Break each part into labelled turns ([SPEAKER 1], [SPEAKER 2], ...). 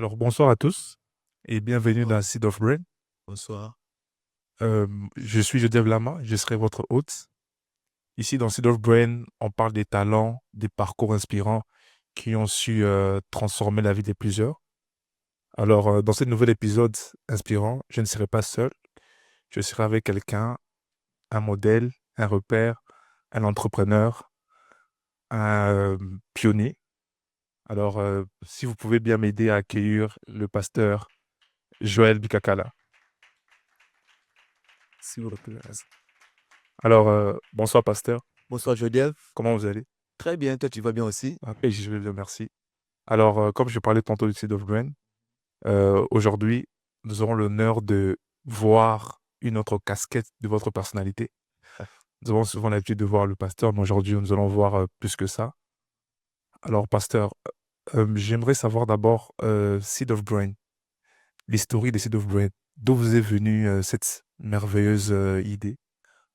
[SPEAKER 1] Alors, bonsoir à tous et bienvenue
[SPEAKER 2] Bonsoir.
[SPEAKER 1] dans Seed of Brain.
[SPEAKER 2] Bonsoir.
[SPEAKER 1] Je suis Joseph Lama, je serai votre hôte. Ici, dans Seed of Brain, on parle des talents, des parcours inspirants qui ont su transformer la vie de plusieurs. Alors, dans ce nouvel épisode inspirant, je ne serai pas seul. Je serai avec quelqu'un, un modèle, un repère, un entrepreneur, un pionnier. Alors, si vous pouvez bien m'aider à accueillir le pasteur Joël Bikakala. S'il vous plaît. Alors, bonsoir, pasteur.
[SPEAKER 2] Bonsoir, Joseph.
[SPEAKER 1] Comment vous allez?
[SPEAKER 2] Très bien, toi, tu vas bien aussi?
[SPEAKER 1] Et je vais bien, merci. Alors, comme je parlais tantôt du Seed of Brain, aujourd'hui, nous aurons l'honneur de voir une autre casquette de votre personnalité. Nous avons souvent l'habitude de voir le pasteur, mais aujourd'hui, nous allons voir plus que ça. Alors, pasteur, j'aimerais savoir d'abord Seed of Brain, l'historique des Seed of Brain. D'où vous est venue cette merveilleuse idée?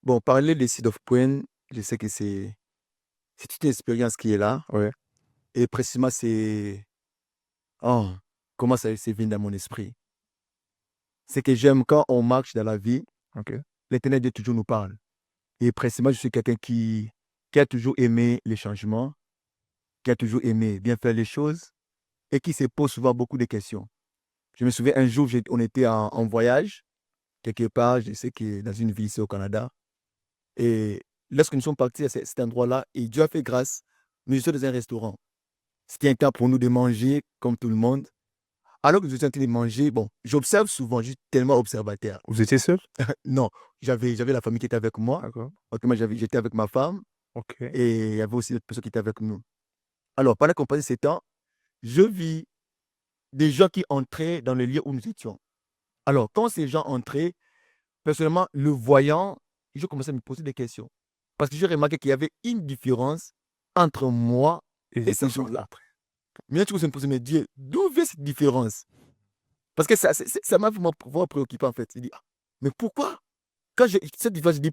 [SPEAKER 2] Bon, parler des Seed of Point, je sais que c'est toute une expérience qui est là.
[SPEAKER 1] Ouais,
[SPEAKER 2] Et précisément, c'est oh, comment ça s'est venu dans mon esprit. C'est que j'aime quand on marche dans la vie,
[SPEAKER 1] ok.
[SPEAKER 2] l'Éternel Dieu toujours nous parle. Et précisément, je suis quelqu'un qui a toujours aimé les changements, qui a toujours aimé bien faire les choses et qui se pose souvent beaucoup de questions. Je me souviens un jour, on était en voyage, quelque part, je sais que dans une ville ici au Canada. Et lorsque nous sommes partis à cet endroit-là, et Dieu a fait grâce, nous étions dans un restaurant. C'était un temps pour nous de manger comme tout le monde. Alors que nous étions en train de manger, bon, j'observe souvent, je suis tellement observateur.
[SPEAKER 1] Vous étiez seul?
[SPEAKER 2] Non, j'avais la famille qui était avec moi.
[SPEAKER 1] D'accord.
[SPEAKER 2] Donc, moi, j'étais avec ma femme
[SPEAKER 1] Ok.
[SPEAKER 2] et il y avait aussi d'autres personnes qui étaient avec nous. Alors, pendant qu'on passait ces temps, je vis des gens qui entraient dans le lieu où nous étions. Alors, quand ces gens entraient, personnellement, le voyant, je commençais à me poser des questions. Parce que j'ai remarqué qu'il y avait une différence entre moi
[SPEAKER 1] Et
[SPEAKER 2] et
[SPEAKER 1] ces
[SPEAKER 2] ces
[SPEAKER 1] personnes
[SPEAKER 2] gens-là.
[SPEAKER 1] après.
[SPEAKER 2] Mais là, tu me poser, mais Dieu, d'où vient cette différence? Parce que ça m'a vraiment préoccupé en fait. Il dit, ah, mais pourquoi? Quand cette différence, je dis,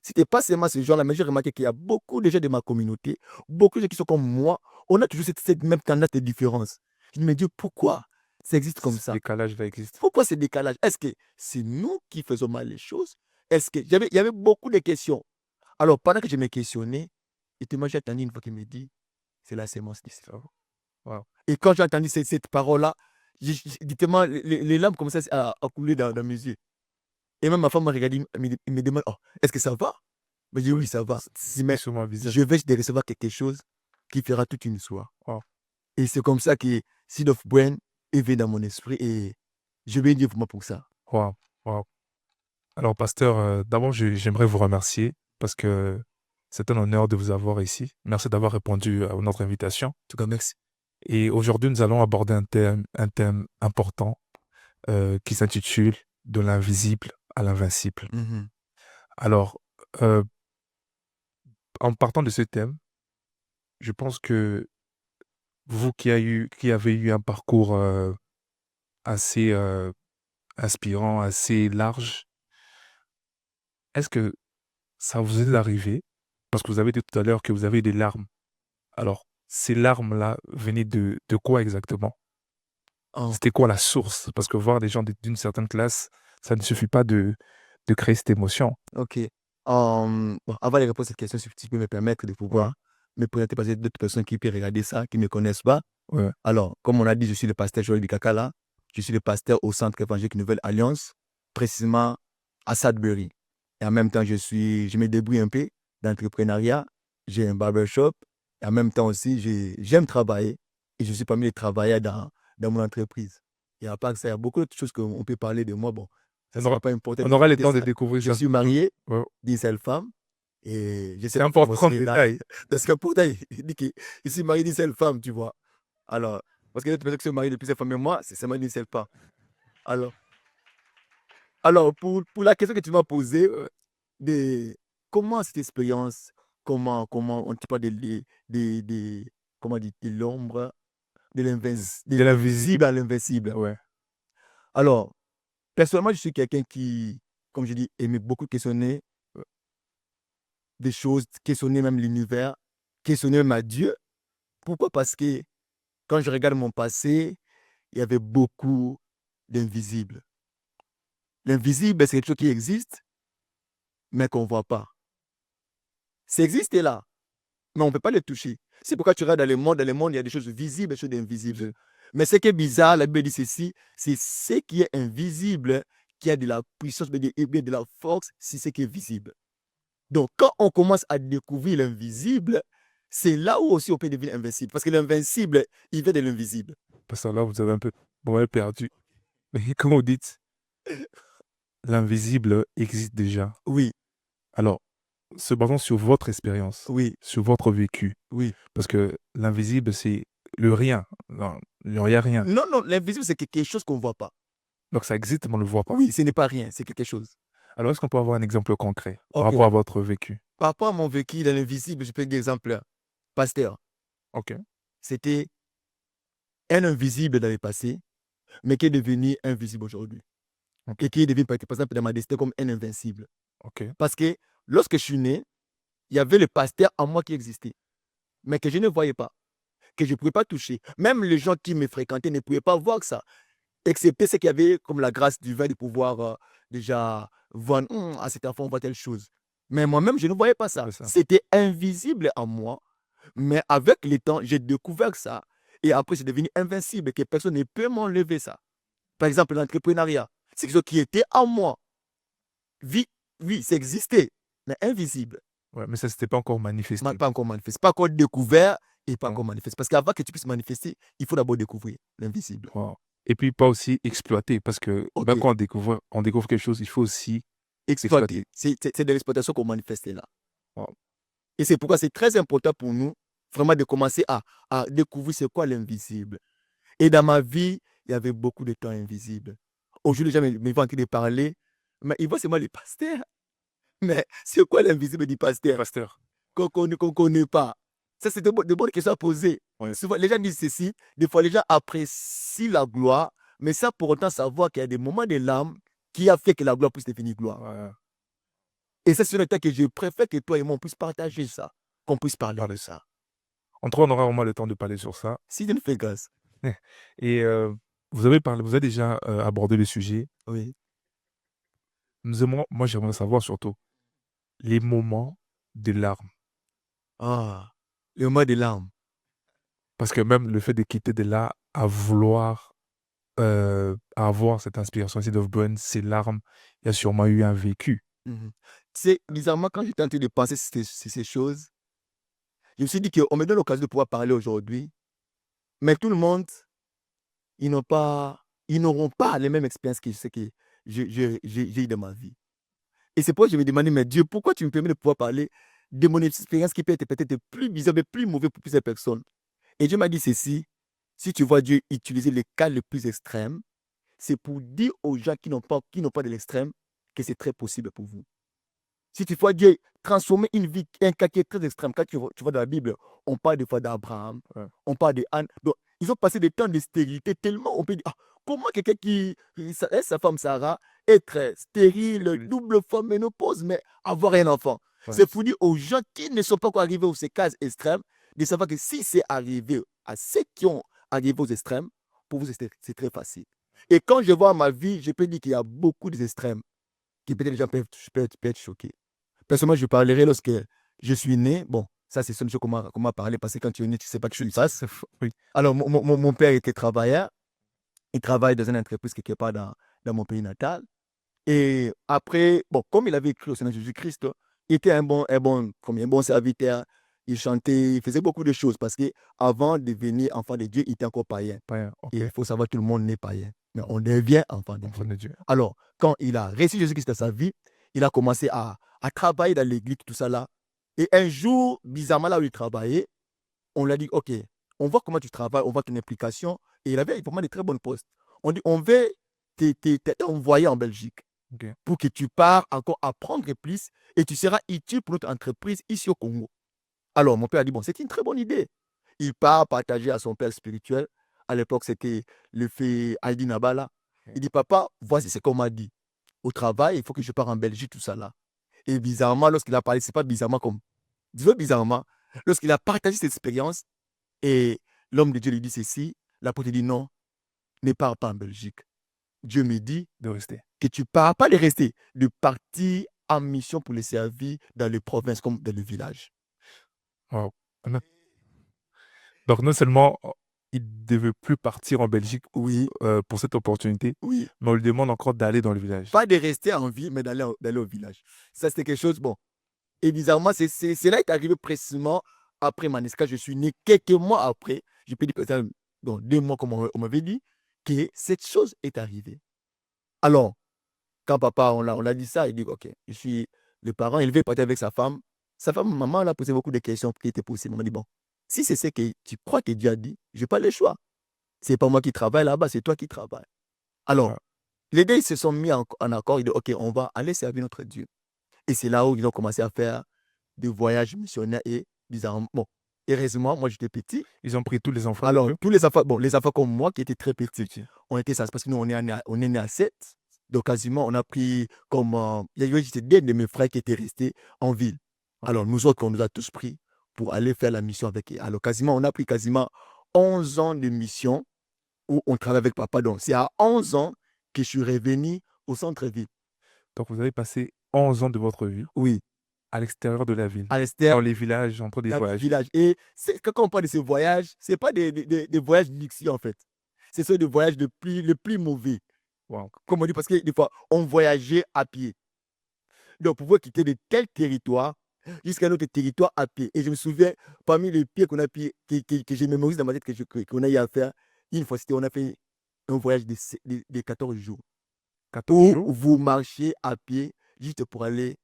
[SPEAKER 2] c'était pas seulement ces gens-là, mais j'ai remarqué qu'il y a beaucoup de gens de ma communauté, beaucoup de gens qui sont comme moi, on a toujours cette même tendance de différence. Je dis, mais Dieu, pourquoi ça existe comme
[SPEAKER 1] Ce
[SPEAKER 2] ça?
[SPEAKER 1] décalage-là existe.
[SPEAKER 2] Pourquoi ce décalage? Est-ce que c'est nous qui faisons mal les choses? Est-ce que il y avait beaucoup de questions. Alors, pendant que je me questionnais, et puis moi, j'ai entendu une voix qui me dit, c'est la sémence du
[SPEAKER 1] Ça
[SPEAKER 2] cerveau.
[SPEAKER 1] va. Wow.
[SPEAKER 2] Et quand j'ai entendu cette parole-là, littéralement, les larmes commençaient à couler dans mes yeux. Et même ma femme m'a regardé, elle me demande, oh, est-ce que ça va? Je dis, oui, ça va. Je dis,
[SPEAKER 1] C'est
[SPEAKER 2] mais
[SPEAKER 1] sur mon visage.
[SPEAKER 2] je vais de recevoir quelque chose qui fera toute une histoire.
[SPEAKER 1] Wow.
[SPEAKER 2] Et c'est comme ça que Seed of Brain est venu dans mon esprit et je vais dire pour moi pour ça.
[SPEAKER 1] Wow. Wow. Alors, pasteur, d'abord, j'aimerais vous remercier parce que c'est un honneur de vous avoir ici. Merci d'avoir répondu à notre invitation.
[SPEAKER 2] En tout cas, merci.
[SPEAKER 1] Et aujourd'hui, nous allons aborder un thème important qui s'intitule De l'invisible à l'invincible.
[SPEAKER 2] Mhm.
[SPEAKER 1] Alors, euh, en partant de ce thème, je pense que vous qui avez eu un parcours assez inspirant, assez large, est-ce que ça vous est arrivé, parce que vous avez dit tout à l'heure que vous avez eu des larmes. Alors, ces larmes-là venaient de quoi exactement?
[SPEAKER 2] Oh,
[SPEAKER 1] C'était quoi la source? Parce que voir des gens d'une certaine classe, ça ne suffit pas de créer cette émotion.
[SPEAKER 2] ok. Bon, avant de répondre à cette question, si tu peux me permettre de
[SPEAKER 1] Ouais,
[SPEAKER 2] pouvoir me présenter parce qu'il y a d'autres personnes qui peuvent regarder ça, qui ne me connaissent pas.
[SPEAKER 1] ouais,
[SPEAKER 2] Alors, comme on a dit, je suis le pasteur Joël Bikakala. Je suis le pasteur au Centre évangélique Nouvelle Alliance, précisément à Sudbury. Et en même temps, je me débrouille un peu d'entrepreneuriat. J'ai un barbershop. Et en même temps aussi, j'aime travailler. Et je suis parmi les travailleurs dans mon entreprise. Et à part ça, il y a beaucoup de choses qu'on peut parler de moi. Bon, ça ne
[SPEAKER 1] on
[SPEAKER 2] sera
[SPEAKER 1] aura,
[SPEAKER 2] pas important
[SPEAKER 1] on aura le
[SPEAKER 2] d'écouter
[SPEAKER 1] temps de
[SPEAKER 2] ça.
[SPEAKER 1] découvrir
[SPEAKER 2] Je
[SPEAKER 1] ça.
[SPEAKER 2] suis marié
[SPEAKER 1] Ouais.
[SPEAKER 2] d'une seule femme. Et je ne sais
[SPEAKER 1] C'est
[SPEAKER 2] pas comment
[SPEAKER 1] important le
[SPEAKER 2] c'est là.
[SPEAKER 1] détail.
[SPEAKER 2] Parce que pourtant, il dit qu'il s'est marié d'une seule femme, tu vois. Alors, parce que les autres personnes qui sont mariées depuis cette femme et moi, c'est seulement d'une seule femme. Alors, alors pour la question que tu m'as posée, de comment cette expérience, comment on te parle comment dire, de l'ombre,
[SPEAKER 1] De
[SPEAKER 2] de
[SPEAKER 1] l'invisible.
[SPEAKER 2] visible à l'invincible.
[SPEAKER 1] Ouais.
[SPEAKER 2] Alors, personnellement, je suis quelqu'un qui, comme je dis, aimait beaucoup questionner des choses, questionner même l'univers, questionner même à Dieu. Pourquoi? Parce que quand je regarde mon passé, il y avait beaucoup d'invisibles. L'invisible, c'est quelque chose qui existe, mais qu'on ne voit pas. Ça existe là, mais on ne peut pas le toucher. C'est pourquoi tu regardes dans le monde, il y a des choses visibles et des choses invisibles. Mais ce qui est bizarre, la Bible dit ceci, c'est ce qui est invisible qui a de la puissance, bien de la force, c'est ce qui est visible. Donc, quand on commence à découvrir l'invisible, c'est là où aussi on peut devenir invincible. Parce que l'invincible, il vient de l'invisible.
[SPEAKER 1] Parce que là, vous m'avez perdu. Mais comme vous dites, l'invisible existe déjà.
[SPEAKER 2] Oui,
[SPEAKER 1] Alors, se basant sur votre expérience,
[SPEAKER 2] oui,
[SPEAKER 1] sur votre vécu,
[SPEAKER 2] oui.
[SPEAKER 1] parce que l'invisible, c'est le rien. Non, il n'y a rien.
[SPEAKER 2] Non, non, l'invisible, c'est quelque chose qu'on ne voit pas.
[SPEAKER 1] Donc, ça existe, mais on ne le voit pas.
[SPEAKER 2] Oui, ce n'est pas rien, c'est quelque chose.
[SPEAKER 1] Alors, est-ce qu'on peut avoir un exemple concret par
[SPEAKER 2] Ok.
[SPEAKER 1] rapport à votre vécu?
[SPEAKER 2] Par rapport à mon vécu dans l'invisible, je peux dire exemple. Pasteur,
[SPEAKER 1] Ok.
[SPEAKER 2] c'était un invisible dans le passé, mais qui est devenu invisible aujourd'hui.
[SPEAKER 1] Ok.
[SPEAKER 2] Et qui est devenu, par exemple, dans ma destinée comme un invincible.
[SPEAKER 1] Ok.
[SPEAKER 2] Parce que lorsque je suis né, il y avait le pasteur en moi qui existait, mais que je ne voyais pas, que je ne pouvais pas toucher. Même les gens qui me fréquentaient ne pouvaient pas voir ça, excepté ceux qui avaient comme la grâce du vin de pouvoir déjà voir, à cet enfant, on voit telle chose. Mais moi-même, je ne voyais pas ça.
[SPEAKER 1] C'est ça.
[SPEAKER 2] C'était invisible en moi, mais avec le temps, j'ai découvert ça. Et après, c'est devenu invincible, que personne ne peut m'enlever ça. Par exemple, l'entrepreneuriat, c'est quelque chose qui était en moi. Oui, oui, ça existait, mais invisible.
[SPEAKER 1] Ouais, mais ça ne s'était pas encore manifesté.
[SPEAKER 2] Pas encore manifesté, pas encore découvert et pas
[SPEAKER 1] Non.
[SPEAKER 2] encore manifesté. Parce qu'avant que tu puisses manifester, il faut d'abord découvrir l'invisible.
[SPEAKER 1] Wow. Et puis, pas aussi exploiter, parce que
[SPEAKER 2] Ok.
[SPEAKER 1] même quand on découvre quelque chose, il faut aussi
[SPEAKER 2] Exploiter.
[SPEAKER 1] exploiter.
[SPEAKER 2] C'est de l'exploitation qu'on manifeste là.
[SPEAKER 1] Wow.
[SPEAKER 2] Et c'est pourquoi c'est très important pour nous vraiment de commencer à découvrir c'est quoi l'invisible. Et dans ma vie, il y avait beaucoup de temps invisible. Aujourd'hui, les gens me vont en train de parler, mais ils voient c'est moi le pasteur. Mais c'est quoi l'invisible du pasteur
[SPEAKER 1] Pasteur.
[SPEAKER 2] qu'on ne connaît pas? Ça, c'est de bonnes questions à poser.
[SPEAKER 1] Ouais.
[SPEAKER 2] Souvent, les gens disent ceci, des fois, les gens apprécient la gloire, mais sans pour autant savoir qu'il y a des moments de l'âme qui a fait que la gloire puisse devenir gloire.
[SPEAKER 1] Ouais.
[SPEAKER 2] Et ça, c'est le temps que je préfère que toi et moi, on puisse partager ça, qu'on puisse parler de ça.
[SPEAKER 1] En tout cas, on aura vraiment le temps de parler sur ça.
[SPEAKER 2] Si Dieu nous fait grâce.
[SPEAKER 1] Et vous avez déjà abordé le sujet.
[SPEAKER 2] Oui.
[SPEAKER 1] Moi, j'aimerais savoir surtout les moments de larmes.
[SPEAKER 2] Ah, le moment des larmes.
[SPEAKER 1] Parce que même le fait de quitter de là à vouloir avoir cette inspiration ici d'Off-Brand, ces larmes, il y a sûrement eu un vécu.
[SPEAKER 2] Tu sais, bizarrement, quand j'étais en train de penser ces choses, je me suis dit qu'on me donne l'occasion de pouvoir parler aujourd'hui, mais tout le monde, ils n'auront pas les mêmes expériences que ce que j'ai eu dans ma vie. Et c'est pourquoi je me demandais, mais Dieu, pourquoi tu me permets de pouvoir parler de mon expérience qui peut être peut-être plus bizarre, mais plus mauvais pour plusieurs personnes? Et Dieu m'a dit ceci, si tu vois Dieu utiliser les cas les plus extrêmes, c'est pour dire aux gens qui n'ont pas de l'extrême que c'est très possible pour vous. Si tu vois Dieu transformer une vie, un cas qui est très extrême, quand tu vois dans la Bible, on parle des fois d'Abraham,
[SPEAKER 1] Ouais.
[SPEAKER 2] on parle d'Anne. Donc, ils ont passé des temps de stérilité tellement, on peut dire, comment quelqu'un qui, sa femme Sarah, être stérile, double femme ménopause, mais avoir un enfant.
[SPEAKER 1] Ouais.
[SPEAKER 2] C'est pour dire aux gens qui ne sont pas encore arrivés aux ces cases extrêmes, de savoir que si c'est arrivé à ceux qui ont arrivé aux extrêmes, pour vous, c'est très facile. Et quand je vois ma vie, je peux dire qu'il y a beaucoup d'extrêmes qui peut-être les gens peuvent être choqués. Personnellement, je parlerai lorsque je suis né. Bon, ça, c'est une chose qu'on m'a parlé parce que quand tu es né, tu ne sais pas que je suis ça.
[SPEAKER 1] Oui.
[SPEAKER 2] Alors, mon père était travailleur. Il travaille dans une entreprise quelque part dans mon pays natal. Et après, bon, comme il avait écrit au Seigneur Jésus-Christ, il était un bon serviteur. Il chantait, il faisait beaucoup de choses parce qu'avant de devenir enfant de Dieu, il était encore païen.
[SPEAKER 1] Païen, ok.
[SPEAKER 2] Et il faut savoir que tout le monde n'est païen. Mais on devient enfant de Dieu.
[SPEAKER 1] Enfant de Dieu.
[SPEAKER 2] Alors, quand il a reçu Jésus-Christ dans sa vie, il a commencé à travailler dans l'église, tout ça là. Et un jour, bizarrement, là où il travaillait, on lui a dit, OK, on voit comment tu travailles, on voit ton implication. Et il avait vraiment de très bonnes postes. On dit, on veut t'envoyer en Belgique
[SPEAKER 1] Ok.
[SPEAKER 2] pour que tu pars encore apprendre plus et tu seras utile pour notre entreprise ici au Congo. Alors, mon père a dit, bon, c'est une très bonne idée. Il part partager à son père spirituel. À l'époque, c'était le fait Aldi Nabala. Il dit, papa, voici ce qu'on m'a dit. Au travail, il faut que je parte en Belgique, tout ça là. Et bizarrement, lorsqu'il a parlé, c'est pas bizarrement comme... Disons bizarrement, lorsqu'il a partagé cette expérience, et l'homme de Dieu lui dit ceci, l'apôtre dit non, ne pars pas en Belgique. Dieu me dit
[SPEAKER 1] De rester.
[SPEAKER 2] que tu pars, pas de rester, de partir en mission pour les servir dans les provinces comme dans le village.
[SPEAKER 1] Wow. Donc, non seulement il ne devait plus partir en Belgique
[SPEAKER 2] Oui,
[SPEAKER 1] pour cette opportunité,
[SPEAKER 2] oui.
[SPEAKER 1] mais on lui demande encore d'aller dans le village.
[SPEAKER 2] Pas de rester en ville, mais d'aller au village. Ça, c'était quelque chose, bon. Et bizarrement, cela est arrivé précisément après mon escale. Je suis né quelques mois après. Je peux dire que ça, donc 2 mois, comme on m'avait dit, que cette chose est arrivée. Alors, quand papa, on l'a dit ça, il dit, OK, je suis le parent élevé, parti avec sa femme. Sa femme, maman, elle a posé beaucoup de questions qui étaient possibles. Maman dit, bon, si c'est ce que tu crois que Dieu a dit, je n'ai pas le choix. C'est pas moi qui travaille là-bas, c'est toi qui travailles. Alors,
[SPEAKER 1] Ouais.
[SPEAKER 2] les deux, ils se sont mis en accord. Ils disent, OK, on va aller servir notre Dieu. Et c'est là où ils ont commencé à faire des voyages missionnaires et bizarrement, bon, heureusement, moi j'étais petit.
[SPEAKER 1] Ils ont pris tous les enfants.
[SPEAKER 2] Alors,
[SPEAKER 1] avec eux.
[SPEAKER 2] tous les enfants, bon, les enfants comme moi qui étaient très petits,
[SPEAKER 1] Petit.
[SPEAKER 2] on était ça, parce que nous, on est né à 7. Donc, quasiment, on a pris comme. Il y avait juste deux de mes frères qui étaient restés en ville.
[SPEAKER 1] Ok.
[SPEAKER 2] Alors, nous autres, on nous a tous pris pour aller faire la mission avec eux. Alors, quasiment, on a pris quasiment 11 ans de mission où on travaille avec papa. Donc, c'est à 11 ans que je suis revenu au centre-ville.
[SPEAKER 1] Donc, vous avez passé 11 ans de votre vie
[SPEAKER 2] Oui,
[SPEAKER 1] à l'extérieur de la ville,
[SPEAKER 2] à l'extérieur.
[SPEAKER 1] dans les villages, entre des
[SPEAKER 2] Dans le
[SPEAKER 1] voyages.
[SPEAKER 2] village. Et quand on parle de ces voyages, ce n'est pas des voyages luxueux en fait. Ce sont des voyages les plus mauvais.
[SPEAKER 1] Wow.
[SPEAKER 2] Comme on dit, parce que des fois, on voyageait à pied. Donc, pour pouvoir quitter de tel territoire jusqu'à un autre territoire à pied. Et je me souviens, parmi les pieds qu'on a pu, que j'ai mémorisé dans ma tête, qu'on a eu à faire, une fois, on a fait un voyage de 14 jours.
[SPEAKER 1] 14
[SPEAKER 2] Où
[SPEAKER 1] jours
[SPEAKER 2] vous marchez à pied juste pour aller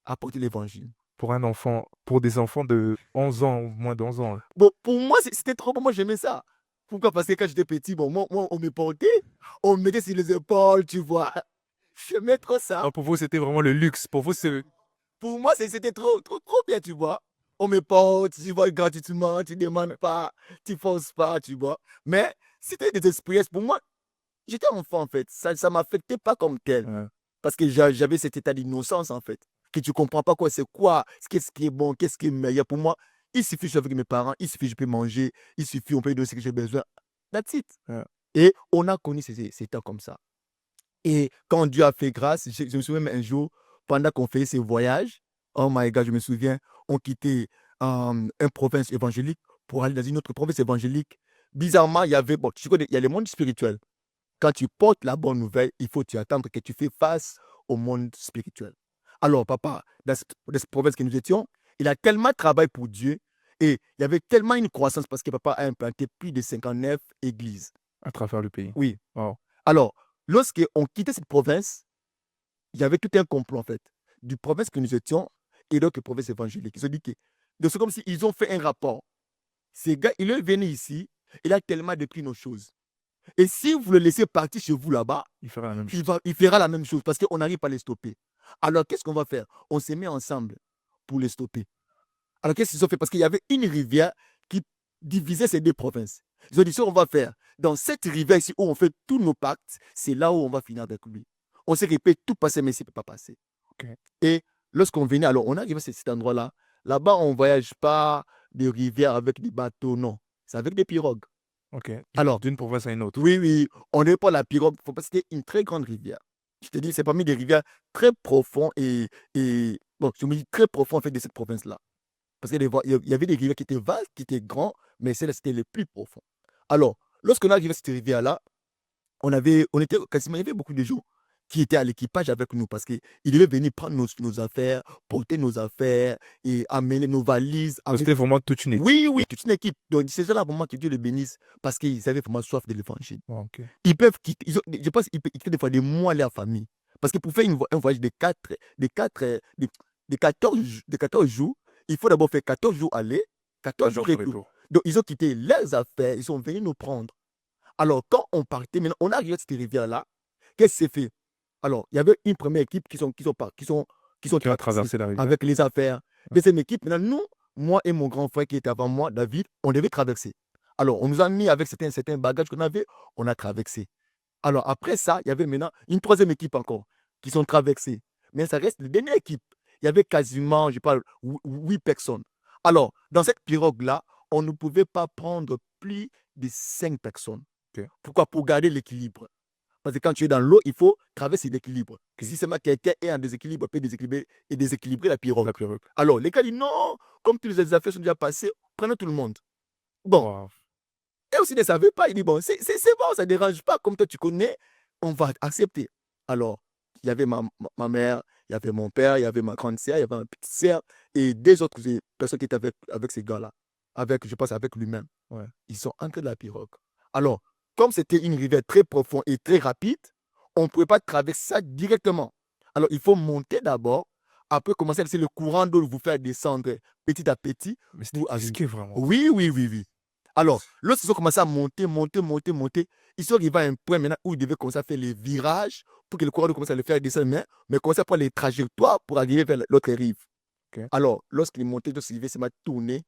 [SPEAKER 2] apporter l'évangile.
[SPEAKER 1] pour un enfant, pour des enfants de 11 ans ou moins de 11 ans.
[SPEAKER 2] Bon, pour moi, c'était trop bon. Moi, j'aimais ça. Pourquoi? Parce que quand j'étais petit, bon, moi, on me portait, on me mettait sur les épaules, tu vois. J'aimais trop ça.
[SPEAKER 1] Alors, pour vous, c'était vraiment le luxe. Pour vous, c'est
[SPEAKER 2] Pour moi, c'était trop, trop, trop bien, tu vois. On me porte, tu vois, gratuitement, tu ne demandes pas, tu ne forces pas, tu vois. Mais c'était des expériences. Pour moi, j'étais enfant, en fait. Ça ne m'affectait pas comme tel. Parce que j'avais cet état d'innocence, en fait. Que tu ne comprends pas quoi, c'est quoi, qu'est-ce qui est bon, qu'est-ce qui est meilleur. Pour moi, il suffit, je suis avec mes parents, il suffit, je peux manger, il suffit, on peut donner ce que j'ai besoin. That's it.
[SPEAKER 1] Ouais.
[SPEAKER 2] Et on a connu ces temps comme ça. Et quand Dieu a fait grâce, je me souviens même un jour, pendant qu'on faisait ces voyages, oh my God, je me souviens, on quittait une province évangélique pour aller dans une autre province évangélique. Bizarrement, il y avait, bon, tu connais, il y a le monde spirituel. Quand tu portes la bonne nouvelle, il faut tu attendre que tu fais face au monde spirituel. Alors, papa, dans cette province que nous étions, il a tellement travaillé pour Dieu et il y avait tellement une croissance parce que papa a implanté plus de 59 églises.
[SPEAKER 1] À travers le pays.
[SPEAKER 2] Oui.
[SPEAKER 1] Wow.
[SPEAKER 2] Alors, lorsqu'on quittait cette province, il y avait tout un complot en fait, du province que nous étions et d'autres provinces évangéliques. Ils ont dit que, c'est comme s'ils ont fait un rapport. Ces gars, il est venu ici, il a tellement détruit nos choses. Et si vous le laissez partir chez vous là-bas,
[SPEAKER 1] Il fera la même chose.
[SPEAKER 2] il fera la même chose parce qu'on n'arrive pas à les stopper. Alors, qu'est-ce qu'on va faire? On s'est mis ensemble pour les stopper. Alors, qu'est-ce qu'ils ont fait? Parce qu'il y avait une rivière qui divisait ces deux provinces. Ils ont dit, ce qu'on va faire, dans cette rivière ici où on fait tous nos pactes, c'est là où on va finir avec lui. On sait qu'il peut tout passer, mais il ne peut pas passer.
[SPEAKER 1] Okay.
[SPEAKER 2] Et lorsqu'on venait, alors on arrive à cet endroit-là. Là-bas, on ne voyage pas des rivières avec des bateaux, non. C'est avec des pirogues.
[SPEAKER 1] Ok.
[SPEAKER 2] Alors,
[SPEAKER 1] d'une province à une autre.
[SPEAKER 2] Oui, oui, on n'est pas la pirogue, il faut pas c'était une très grande rivière. Je te dis, c'est parmi des rivières très profondes et bon, je me dis très profond en fait de cette province-là. Parce qu'il y avait des rivières qui étaient vastes, qui étaient grands, mais celles-là, c'était les plus profonds. Alors, lorsqu'on est arrivé à cette rivière-là, on était quasiment, il y avait beaucoup de gens qui étaient à l'équipage avec nous parce qu'ils devaient venir prendre nos affaires, porter nos affaires et amener nos valises.
[SPEAKER 1] C'était vraiment toute une équipe.
[SPEAKER 2] Oui, oui, toute une équipe. Donc, c'est ça là vraiment que Dieu les bénisse parce qu'ils avaient vraiment soif de l'évangile.
[SPEAKER 1] Oh, okay.
[SPEAKER 2] Ils peuvent quitter, je pense qu'ils peuvent quitter des fois des mois leur famille. Parce que pour faire un voyage de 14 jours, il faut d'abord faire 14 jours aller, 14 jours retour. Donc, ils ont quitté leurs affaires, ils sont venus nous prendre. Alors, quand on partait, maintenant, on arrive à cette rivière-là, qu'est-ce qui s'est fait? Alors, il y avait une première équipe qui ont
[SPEAKER 1] traversé la rivière
[SPEAKER 2] avec les affaires. Deuxième équipe, maintenant, nous, moi et mon grand frère qui était avant moi, David, on devait traverser. Alors, on nous a mis avec certains bagages qu'on avait, on a traversé. Alors, après ça, il y avait maintenant une troisième équipe encore qui sont traversées. Mais ça reste la dernière équipe. Il y avait quasiment, je parle, 8 personnes. Alors, dans cette pirogue-là, on ne pouvait pas prendre plus de 5 personnes.
[SPEAKER 1] Ok.
[SPEAKER 2] Pourquoi? Pour garder l'équilibre. Parce que quand tu es dans l'eau, il faut traverser l'équilibre. Que si seulement quelqu'un est en déséquilibre, peut déséquilibrer la pirogue.
[SPEAKER 1] La pirogue.
[SPEAKER 2] Alors, les gars disent non, comme toutes les affaires sont déjà passées, prenez tout le monde. Bon,
[SPEAKER 1] Wow.
[SPEAKER 2] et aussi ne savait pas, il dit bon, c'est bon, ça ne dérange pas, comme toi tu connais, on va accepter. Alors, il y avait ma mère, il y avait mon père, il y avait ma grande sœur, il y avait ma petite sœur et des autres personnes qui étaient avec ces gars-là, je pense avec lui-même.
[SPEAKER 1] Ouais.
[SPEAKER 2] Ils sont entrés dans la pirogue. Alors, comme c'était une rivière très profonde et très rapide, on ne pouvait pas traverser ça directement. Alors, il faut monter d'abord, après commencer à laisser le courant d'eau vous faire descendre petit à petit.
[SPEAKER 1] Mais c'était
[SPEAKER 2] Pour arriver.
[SPEAKER 1] risqué vraiment.
[SPEAKER 2] Oui, oui, oui, oui. Alors, lorsqu'ils ont commencé à monter, ils sont arrivés à un point maintenant où ils devaient commencer à faire les virages pour que le courant d'eau commence à le faire descendre, mais commencer à prendre les trajectoires pour arriver vers l'autre rive.
[SPEAKER 1] Ok.
[SPEAKER 2] Alors, lorsqu'ils montaient, lorsqu'ils arrivaient, ça m'a tourné,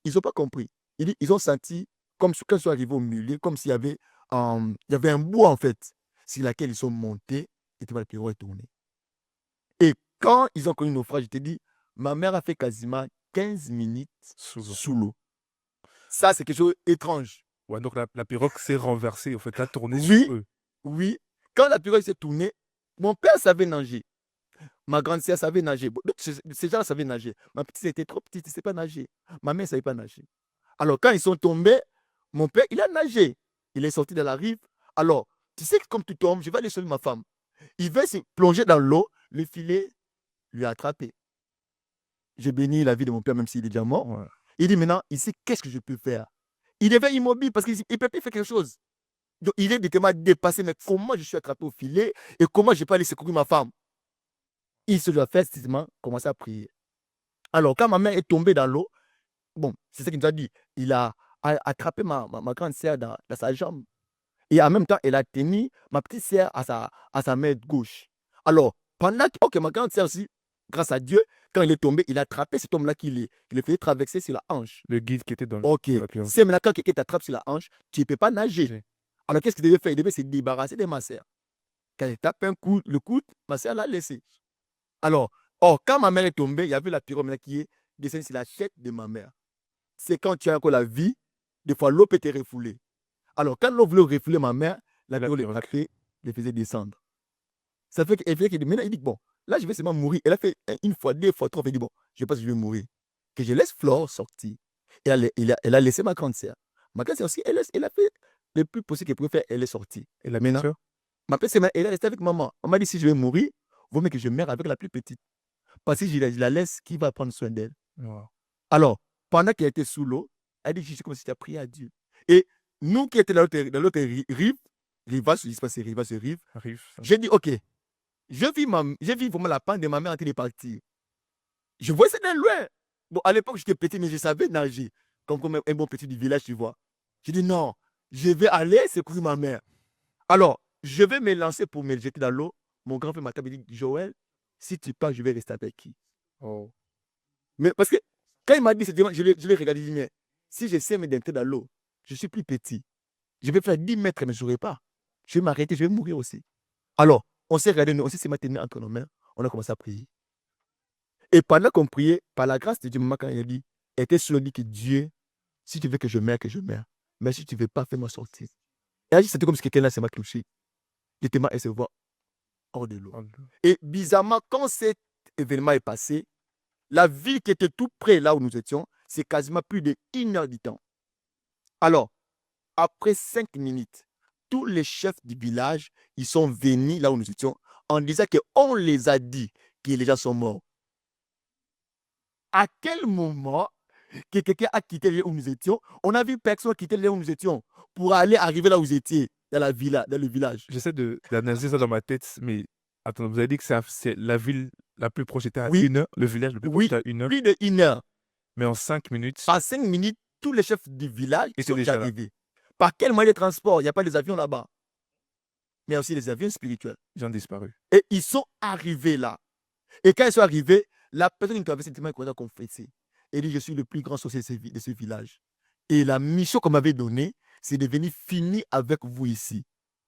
[SPEAKER 2] ils n'ont pas compris. Ils ont senti, comme quand ils sont arrivés au milieu, comme s'il y avait, il y avait un bois en fait, sur laquelle ils sont montés, et le pirogue est tourné. Et quand ils ont connu le naufrage, je te dis, ma mère a fait quasiment 15 minutes sous l'eau. Ça, c'est quelque chose d'étrange.
[SPEAKER 1] Ouais, donc la pirogue s'est renversée, en fait, elle a tourné
[SPEAKER 2] Oui,
[SPEAKER 1] sur eux.
[SPEAKER 2] oui. Quand la pirogue s'est tournée, mon père savait nager. Ma grande sœur savait nager. Ces gens savaient nager. Ma petite était trop petite, elle ne savait pas nager. Ma mère ne savait pas nager. Alors, quand ils sont tombés, mon père, il a nagé. Il est sorti de la rive. Alors, tu sais que comme tu tombes, je vais aller sauver ma femme. Il va se plonger dans l'eau, le filet lui a attrapé. J'ai béni la vie de mon père, même s'il est déjà mort.
[SPEAKER 1] Ouais.
[SPEAKER 2] Il dit maintenant, il sait qu'est-ce que je peux faire. Il devient immobile parce qu'il ne peut plus faire quelque chose. Donc, il est déterminé à dépasser, mais comment je suis attrapé au filet et comment je ne peux pas aller secourir ma femme. Il se doit faire justement commencer à prier. Alors, quand ma mère est tombée dans l'eau, bon, c'est ça qu'il nous a dit. Il a attrapé ma grande sœur dans sa jambe. Et en même temps, elle a tenu ma petite sœur à sa main gauche. Alors, pendant que ma grande sœur aussi, grâce à Dieu, quand il est tombé, il a attrapé cet homme-là qui le faisait traverser sur la hanche.
[SPEAKER 1] Le guide qui était dans
[SPEAKER 2] Ok,
[SPEAKER 1] la pirogue.
[SPEAKER 2] c'est maintenant quand quelqu'un t'attrape sur la hanche, tu ne peux pas nager.
[SPEAKER 1] J'ai-
[SPEAKER 2] Alors, qu'est-ce qu'il devait faire? Il devait se débarrasser de ma sœur. Quand il tape un coup, le coude, ma sœur l'a laissé. Alors, quand ma mère est tombée, il y avait la pirogue maintenant qui est descendue sur la tête de ma mère. C'est quand tu as encore la vie, des fois l'eau peut te refouler. Alors, quand l'eau voulait refouler ma mère, la pirogue le attrapait, le faisait descendre. Ça fait qu'il maintenant, il dit, bon, là, je vais seulement mourir. Elle a fait une fois, deux fois, trois fois, il dit, bon, je pense que je vais mourir. Que je laisse Flore sortir. Et elle a laissé ma grande sœur. Ma grande sœur aussi, elle a fait le plus possible qu'elle pouvait faire, elle est sortie.
[SPEAKER 1] Et la
[SPEAKER 2] Maintenant,
[SPEAKER 1] picture?
[SPEAKER 2] ma petite sœur, elle est restée avec maman. On m'a dit, si je vais mourir, vaut mieux que je meure avec la plus petite. Parce que je la laisse, qui va prendre soin d'elle?
[SPEAKER 1] Wow.
[SPEAKER 2] Alors, pendant qu'elle était sous l'eau, elle dit, c'est comme si tu as prié à Dieu. Et nous qui étions dans l'autre rive, rive,
[SPEAKER 1] Arrive.
[SPEAKER 2] j'ai dit, ok, j'ai vu vraiment la panne de ma mère en train de partir. Je vois ça de loin. Bon, à l'époque, j'étais petit, mais je savais nager. Comme un bon petit du village, tu vois. J'ai dit, non, je vais aller secourir ma mère. Alors, je vais me lancer pour me jeter dans l'eau. Mon grand-père m'a dit, Joël, si tu pars, je vais rester avec qui?
[SPEAKER 1] Oh.
[SPEAKER 2] Mais parce que quand il m'a dit, je l'ai regardé, je dit, mais si j'essaie de m'entrer dans l'eau, je suis plus petit. Je vais faire 10 mètres, mais je n'aurai pas. Je vais m'arrêter, je vais mourir aussi. Alors, on s'est regardé, on s'est maintenu entre nos mains, on a commencé à prier. Et pendant qu'on priait, par la grâce de Dieu, maman, quand il a dit, elle était sûre, dit que Dieu, si tu veux que je meure, que je meure. Mais si tu ne veux pas, fais-moi sortir. Et elle a dit, c'était comme si quelqu'un là m'a touché. J'étais elle se voit hors de l'eau. Et bizarrement, quand cet événement est passé, la ville qui était tout près là où nous étions, c'est quasiment plus de 1 heure du temps. Alors, après 5 minutes, tous les chefs du village, ils sont venus là où nous étions en disant qu'on les a dit que les gens sont morts. À quel moment que quelqu'un a quitté là où nous étions? On a vu personne quitter là où nous étions pour aller arriver là où vous étiez, dans le village.
[SPEAKER 1] J'essaie d'analyser ça dans ma tête, mais attends, vous avez dit que c'est la ville la plus proche était à
[SPEAKER 2] Oui,
[SPEAKER 1] 1 heure, le village le plus proche
[SPEAKER 2] oui,
[SPEAKER 1] était à 1 heure,
[SPEAKER 2] plus de 1 heure.
[SPEAKER 1] mais en 5 minutes,
[SPEAKER 2] En 5 minutes, tous les chefs du village
[SPEAKER 1] ils
[SPEAKER 2] sont
[SPEAKER 1] étaient
[SPEAKER 2] déjà
[SPEAKER 1] déjà là.
[SPEAKER 2] arrivés. Par quel moyen de transport? Il n'y a pas des avions là-bas. Mais il y a aussi des avions spirituels.
[SPEAKER 1] Ils ont disparu.
[SPEAKER 2] Et ils sont arrivés là. Et quand ils sont arrivés, la personne qui traversait le chemin a confessé. Elle dit, je suis le plus grand sorcier de ce village. Et la mission qu'on m'avait donnée, c'est de venir finir avec vous ici.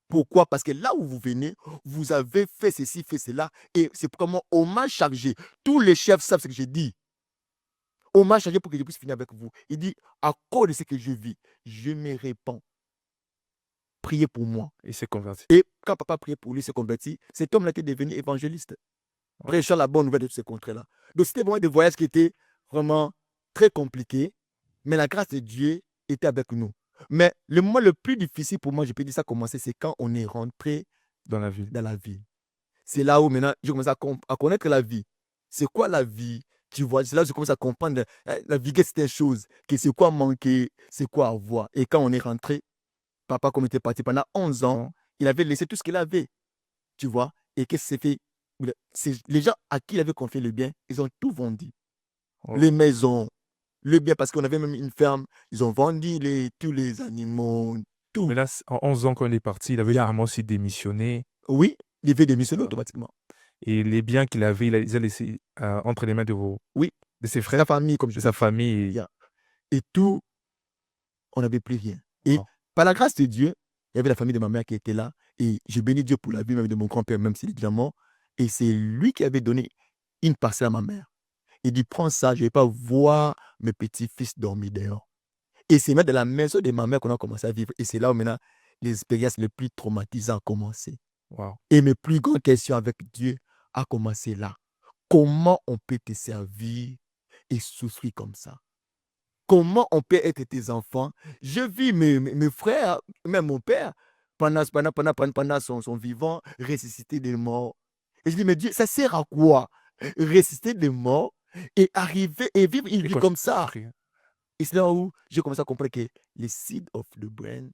[SPEAKER 2] Pourquoi? Parce que là où vous venez, vous avez fait ceci, fait cela. Et c'est comment on m'a chargé. Tous les chefs savent ce que j'ai dit. On m'a chargé pour que je puisse finir avec vous. Il dit, à cause de ce que je vis, je me répands. prié pour moi.
[SPEAKER 1] Il s'est converti.
[SPEAKER 2] Et quand papa priait pour lui, il s'est converti, cet homme-là était devenu évangéliste,
[SPEAKER 1] Ouais.
[SPEAKER 2] prêchant la bonne nouvelle de ce contrat-là. Donc, c'était vraiment des voyages qui étaient vraiment très compliqués, mais la grâce de Dieu était avec nous. Mais le moment le plus difficile pour moi, je peux dire ça a commencé, c'est quand on est rentré
[SPEAKER 1] Dans la ville.
[SPEAKER 2] dans la ville. C'est là où maintenant, j'ai commencé à connaître la vie. C'est quoi la vie? Tu vois, c'est là où je commence à comprendre la vie, qu'est-ce que c'est une chose, que c'est quoi manquer, c'est quoi avoir. Et quand on est rentré, papa, comme il était parti pendant 11 ans,
[SPEAKER 1] Bon.
[SPEAKER 2] il avait laissé tout ce qu'il avait, tu vois. Et qu'est-ce qu'il s'est fait? Les gens à qui il avait confié le bien, ils ont tout vendu.
[SPEAKER 1] Oh.
[SPEAKER 2] Les maisons, le bien, parce qu'on avait même une ferme, ils ont vendu tous les animaux, tout.
[SPEAKER 1] Mais là, en 11 ans, quand il est parti, il avait carrément aussi démissionné.
[SPEAKER 2] Oui, il devait démissionner
[SPEAKER 1] Ah.
[SPEAKER 2] automatiquement.
[SPEAKER 1] Et les biens qu'il avait, il les a laissés entre les mains de
[SPEAKER 2] Oui,
[SPEAKER 1] ses
[SPEAKER 2] sa
[SPEAKER 1] frères,
[SPEAKER 2] famille, comme je
[SPEAKER 1] de sa
[SPEAKER 2] dis.
[SPEAKER 1] famille.
[SPEAKER 2] Yeah. Et tout, on n'avait plus rien. Et
[SPEAKER 1] Wow.
[SPEAKER 2] par la grâce de Dieu, il y avait la famille de ma mère qui était là. Et j'ai béni Dieu pour la vie même de mon grand-père, même s'il est déjà mort. Et c'est lui qui avait donné une parcelle à ma mère. Il dit, prends ça, je ne vais pas voir mes petits-fils dormir dehors. Et c'est même dans la maison de ma mère qu'on a commencé à vivre. Et c'est là où maintenant, les expériences les plus traumatisantes ont commencé.
[SPEAKER 1] Wow.
[SPEAKER 2] Et mes plus grandes questions avec Dieu ont commencé là. Comment on peut te servir et souffrir comme ça? Comment on peut être tes enfants? Je vis mes frères, même mon père, pendant son vivant, ressusciter des morts. Et je dis, mais Dieu, ça sert à quoi? Ressusciter des morts et arriver et vivre une
[SPEAKER 1] Et
[SPEAKER 2] vie
[SPEAKER 1] quand
[SPEAKER 2] comme
[SPEAKER 1] tu
[SPEAKER 2] ça.
[SPEAKER 1] souffres,
[SPEAKER 2] Et c'est là où j'ai commencé à comprendre que les seed of the brain,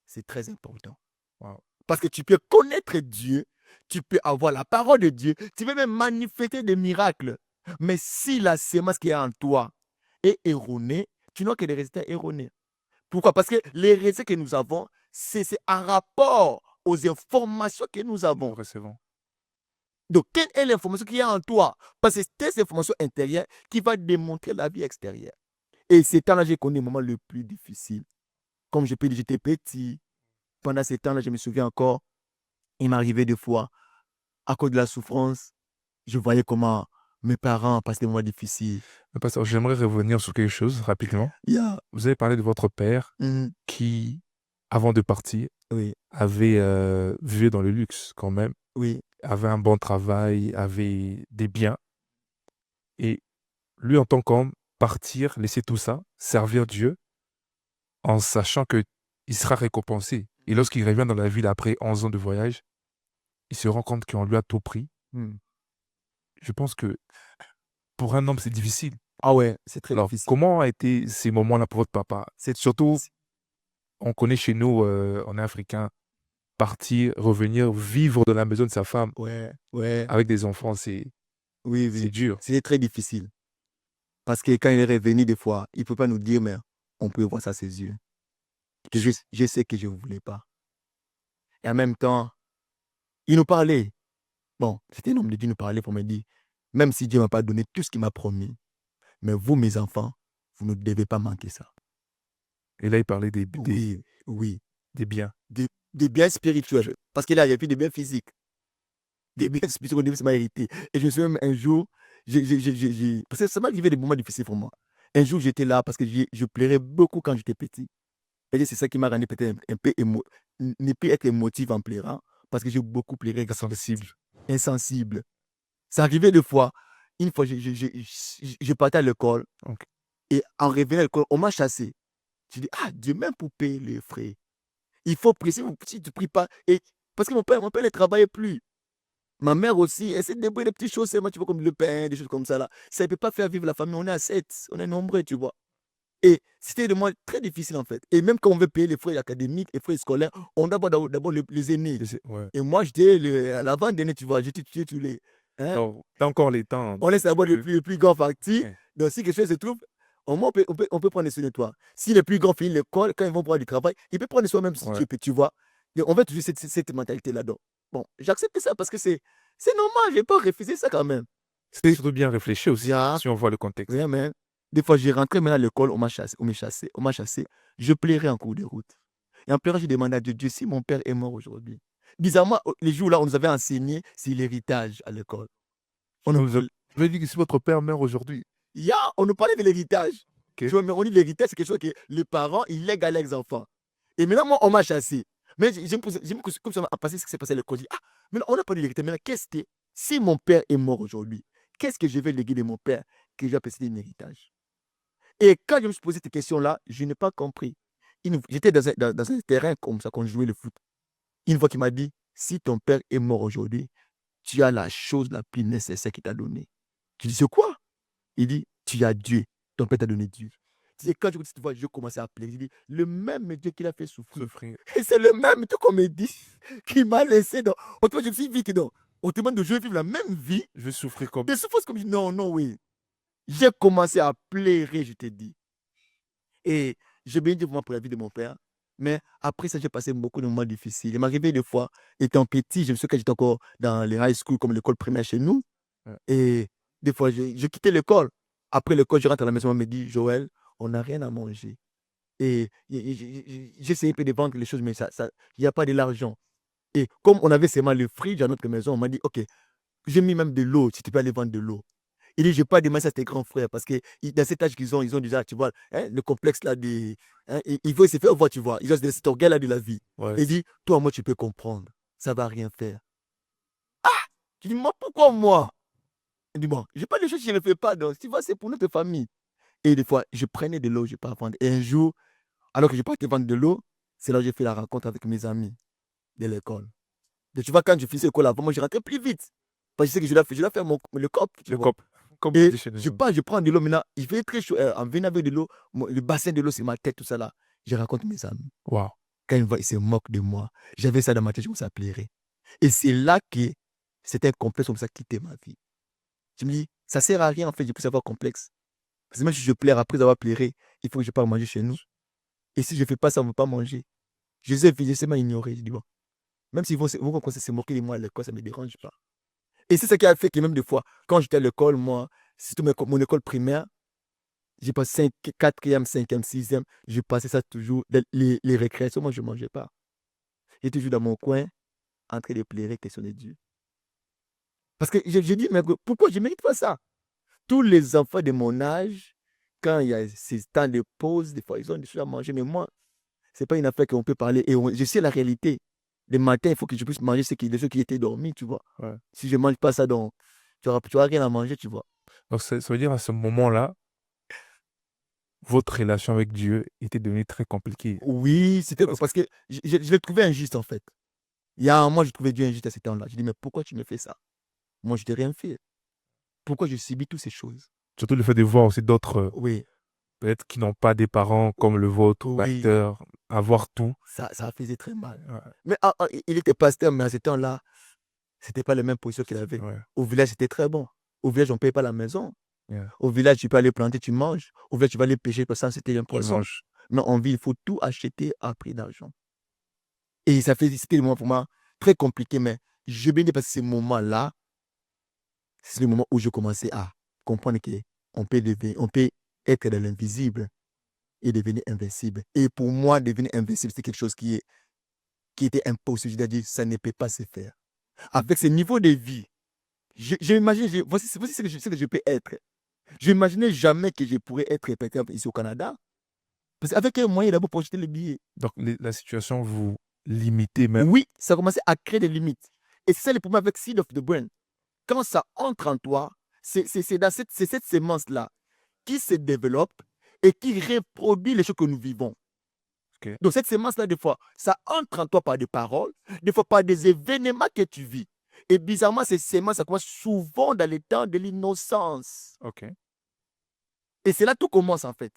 [SPEAKER 2] c'est très important.
[SPEAKER 1] wow.
[SPEAKER 2] Parce que tu peux connaître Dieu, tu peux avoir la parole de Dieu, tu peux même manifester des miracles. Mais si la sémence qui est en toi est erronée, tu n'as que des résultats erronés. Pourquoi? Parce que les résultats que nous avons, c'est en rapport aux informations que nous
[SPEAKER 1] Nous
[SPEAKER 2] avons.
[SPEAKER 1] recevons.
[SPEAKER 2] Donc, quelle est l'information qui est en toi? Parce que c'est cette information intérieure qui va démontrer la vie extérieure. Et ces temps-là, j'ai connu le moment le plus difficile. Comme je peux dire, j'étais petit. Pendant ces temps-là, je me souviens encore, il m'arrivait des fois, à cause de la souffrance, je voyais comment mes parents passaient des moments difficiles.
[SPEAKER 1] Mais pasteur, j'aimerais revenir sur quelque chose rapidement.
[SPEAKER 2] Yeah.
[SPEAKER 1] Vous avez parlé de votre père
[SPEAKER 2] Mhm.
[SPEAKER 1] qui, avant de partir,
[SPEAKER 2] Oui,
[SPEAKER 1] avait vécu dans le luxe quand même,
[SPEAKER 2] oui,
[SPEAKER 1] avait un bon travail, avait des biens. Et lui, en tant qu'homme, partir, laisser tout ça, servir Dieu, en sachant qu'il sera récompensé. Et lorsqu'il revient dans la ville après 11 ans de voyage, il se rend compte qu'on lui a tout pris.
[SPEAKER 2] Mhm.
[SPEAKER 1] Je pense que pour un homme, c'est difficile.
[SPEAKER 2] Ah ouais, c'est très
[SPEAKER 1] Alors,
[SPEAKER 2] difficile.
[SPEAKER 1] comment a été ces moments-là pour votre papa?
[SPEAKER 2] C'est
[SPEAKER 1] Surtout,
[SPEAKER 2] difficile.
[SPEAKER 1] on connaît chez nous, on est africain, partir, revenir, vivre dans la maison de sa femme
[SPEAKER 2] Ouais, ouais,
[SPEAKER 1] avec des enfants, c'est
[SPEAKER 2] oui,
[SPEAKER 1] c'est
[SPEAKER 2] oui.
[SPEAKER 1] dur.
[SPEAKER 2] C'était très difficile. Parce que quand il est revenu des fois, il ne peut pas nous dire, mais on peut voir ça à ses yeux. Que je sais que je ne voulais pas. Et en même temps, il nous parlait. Bon, c'était un homme de Dieu, il nous parlait pour me dire, même si Dieu ne m'a pas donné tout ce qu'il m'a promis, mais vous, mes enfants, vous ne devez pas manquer ça.
[SPEAKER 1] Et là, il parlait
[SPEAKER 2] Oui, oui.
[SPEAKER 1] des biens.
[SPEAKER 2] Des biens spirituels. Parce que là, il n'y a plus de biens physiques. Des biens spirituels qu'on devait seulement hériter. Et je me souviens même un jour, parce que ça m'est arrivé des moments difficiles pour moi. Un jour, j'étais là parce que je pleurais beaucoup quand j'étais petit. Et c'est ça qui m'a rendu peut-être un peu ne plus être émotif en pleurant, parce que j'ai beaucoup pleuré.
[SPEAKER 1] Insensible.
[SPEAKER 2] Insensible. Ça arrivait deux fois. Une fois, je partais à l'école.
[SPEAKER 1] Ok.
[SPEAKER 2] Et en revenant à l'école, on m'a chassé. Je dis, ah, Dieu, même pour payer les frais, il faut prier. Si tu ne pries pas. Et, parce que mon père ne travaillait plus. Ma mère aussi, elle s'est débrouillée des petites choses, seulement, tu vois, comme le pain, des choses comme ça. Là. Ça ne peut pas faire vivre la famille. On est à 7, on est nombreux, tu vois. Et c'était de moi très difficile, en fait. Et même quand on veut payer les frais académiques, les frais scolaires, on doit d'abord les aînés.
[SPEAKER 1] Ouais.
[SPEAKER 2] Et moi, j'étais à l'avant-dernier, tu vois. J'étais tué tous les. Hein?
[SPEAKER 1] Non, t'as encore les temps.
[SPEAKER 2] On laisse d'abord le plus grand parti.
[SPEAKER 1] Ouais.
[SPEAKER 2] Donc, si quelque chose se trouve, au moins, on peut prendre soin de toi. Si les plus grands finissent l'école, quand ils vont prendre du travail, ils peuvent prendre soin même si
[SPEAKER 1] Ouais.
[SPEAKER 2] tu vois. Et on veut toujours cette mentalité-là. Donc, bon, j'accepte ça parce que c'est normal. Je n'ai pas refusé ça quand même.
[SPEAKER 1] C'était surtout bien réfléchi aussi,
[SPEAKER 2] Yeah.
[SPEAKER 1] si on voit le contexte.
[SPEAKER 2] Rien, mais des fois, j'ai rentré maintenant à l'école, on m'a chassé. Je plairais en cours de route. Et en pleurant, j'ai demandé à Dieu si mon père est mort aujourd'hui. Bizarrement, les jours là, on nous avait enseigné, c'est l'héritage à l'école.
[SPEAKER 1] Vous avez dit que si votre père meurt aujourd'hui.
[SPEAKER 2] On nous parlait de l'héritage.
[SPEAKER 1] Ok.
[SPEAKER 2] Tu vois, mais on dit l'héritage, c'est quelque chose que les parents, ils lèguent à leurs enfants. Et maintenant, moi, on m'a chassé. Mais je me comme ça m'a passé ce qui s'est passé à l'école. Je dis, ah, mais on n'a pas de l'héritage. Maintenant, qu'est-ce que si mon père est mort aujourd'hui, qu'est-ce que je vais léguer de mon père que je vais appeler un héritage? Et quand je me suis posé cette question-là, je n'ai pas compris. J'étais dans un terrain comme ça, quand je jouais le foot. Une fois qu'il m'a dit, si ton père est mort aujourd'hui, tu as la chose la plus nécessaire qu'il t'a donnée. Je dis, c'est quoi? Il dit, tu as Dieu. Ton père t'a donné Dieu. C'est quand je cette voix, je commençais à pleurer. Je dis, le même Dieu qui l'a fait souffrir.
[SPEAKER 1] Souffrir.
[SPEAKER 2] Et c'est le même Dieu qu'on me dit qui m'a laissé dans. Autrement, je me suis dit que non. Autrement, je vais vivre la même vie.
[SPEAKER 1] Je vais souffrir comme.
[SPEAKER 2] De souffrance comme je dis, non, non, oui. J'ai commencé à pleurer, je te dis. Et je bénis Dieu vraiment pour la vie de mon père. Mais après ça, j'ai passé beaucoup de moments difficiles. Il m'arrivait des fois, étant petit, je me souviens quand j'étais encore dans les high school, comme l'école primaire chez nous.
[SPEAKER 1] Ouais.
[SPEAKER 2] Et des fois, je quittais l'école. Après l'école, je rentre à la maison, on me dit, Joël, on n'a rien à manger. Et j'essayais de vendre les choses, mais il n'y a pas de l'argent. Et comme on avait seulement le fridge à notre maison, on m'a dit, OK, j'ai mis même de l'eau, si tu peux aller vendre de l'eau. Il dit, je n'ai pas demandé ça à tes grands frères parce que dans cet âge qu'ils ont, ils ont déjà, tu vois, hein, le complexe là, il faut se faire voir, tu vois. Ils ont cet orgueil-là de la vie.
[SPEAKER 1] Ouais.
[SPEAKER 2] Il dit, toi, moi, tu peux comprendre. Ça ne va rien faire. Ah! Tu dis, moi, pourquoi moi? Il dit, bon, je n'ai pas de choses que je ne fais pas. Donc, tu vois, c'est pour notre famille. Et des fois, je prenais de l'eau, je ne pas vendre. Et un jour, alors que je partais vendre de l'eau, c'est là que j'ai fait la rencontre avec mes amis de l'école. Donc, tu vois, quand je finissais l'école avant, moi, je rentrais plus vite. Parce que je sais que je dois faire le cop.
[SPEAKER 1] Le cop. Comme
[SPEAKER 2] Et
[SPEAKER 1] chez nous.
[SPEAKER 2] je prends de l'eau maintenant. Il fait très chaud. En venant avec de l'eau, le bassin de l'eau, c'est ma tête, tout ça là. Je raconte mes amis.
[SPEAKER 1] Wow.
[SPEAKER 2] Quand ils voient, ils se moquent de moi. J'avais ça dans ma tête, je commençais à pleurer. Et c'est là que c'était un complexe comme ça qui quittait ma vie. Je me dis, ça sert à rien en fait, je peux avoir complexe. Parce que même si je pleure après avoir pleuré, il faut que je parte manger chez nous. Et si je ne fais pas ça, on ne veut pas manger. Je sais m'ignorer. Je dis, bon, même s'ils vont commencer à se moquer de moi à l'école, ça ne me dérange pas. Et c'est ce qui a fait que même des fois, quand j'étais à l'école, moi, surtout mon école primaire, j'ai passé 4e, 5e, 6e, je passais ça toujours, les récréations, moi je ne mangeais pas. J'étais toujours dans mon coin, en train de pleurer, question de Dieu. Parce que j'ai dit, mais pourquoi je ne mérite pas ça? Tous les enfants de mon âge, quand il y a ces temps de pause, des fois ils ont des choses à manger, mais moi, ce n'est pas une affaire qu'on peut parler. Et je sais la réalité. Le matin, il faut que je puisse manger ceux qui étaient dormis, tu vois.
[SPEAKER 1] Ouais.
[SPEAKER 2] Si je ne mange pas ça, donc, tu n'auras rien à manger, tu vois.
[SPEAKER 1] Donc, ça veut dire à ce moment-là, votre relation avec Dieu était devenue très compliquée.
[SPEAKER 2] Oui, c'était parce que je l'ai trouvé injuste, en fait. Il y a un moment, je trouvais Dieu injuste à ce temps-là. Je dis, mais pourquoi tu me fais ça? Moi, je t'ai rien fait. Pourquoi je subis toutes ces choses?
[SPEAKER 1] Surtout le fait de voir aussi d'autres,
[SPEAKER 2] Oui,
[SPEAKER 1] peut-être qui n'ont pas des parents comme le vôtre,
[SPEAKER 2] oui,
[SPEAKER 1] pasteur, avoir tout.
[SPEAKER 2] ça faisait très mal.
[SPEAKER 1] Ouais.
[SPEAKER 2] Mais il était pasteur, mais à ce temps-là, c'était pas la même position qu'il avait.
[SPEAKER 1] Ouais.
[SPEAKER 2] Au village, c'était très bon. Au village, on ne paye pas la maison.
[SPEAKER 1] Yeah.
[SPEAKER 2] Au village, tu peux aller planter, tu manges. Au village, tu vas aller pêcher, parce que ça, c'était un
[SPEAKER 1] Tu
[SPEAKER 2] poisson.
[SPEAKER 1] manges.
[SPEAKER 2] Mais en ville, il faut tout acheter à prix d'argent. Et c'était le moment pour moi très compliqué, mais je bénis parce que ces moments-là, c'est le moment où je commençais à comprendre qu'on peut être dans l'invisible et devenir invincible. Et pour moi, devenir invincible, c'est quelque chose qui était impossible. C'est-à-dire, ça ne peut pas se faire. Avec ce niveau de vie, j'imagine, voici ce que je peux être. Je n'imaginais jamais que je pourrais être, par exemple, ici au Canada. Parce qu'avec un moyen d'abord pour acheter le billet.
[SPEAKER 1] Donc, la situation vous limitait même.
[SPEAKER 2] Oui, ça commençait à créer des limites. Et c'est ça le problème avec Seed of the Brain. Quand ça entre en toi, c'est cette sémence-là qui se développe et qui reproduit les choses que nous vivons.
[SPEAKER 1] Okay.
[SPEAKER 2] Donc cette sémence-là, des fois, ça entre en toi par des paroles, des fois par des événements que tu vis. Et bizarrement, ces sémences, ça commence souvent dans les temps de l'innocence.
[SPEAKER 1] Ok.
[SPEAKER 2] Et c'est là que tout commence en fait.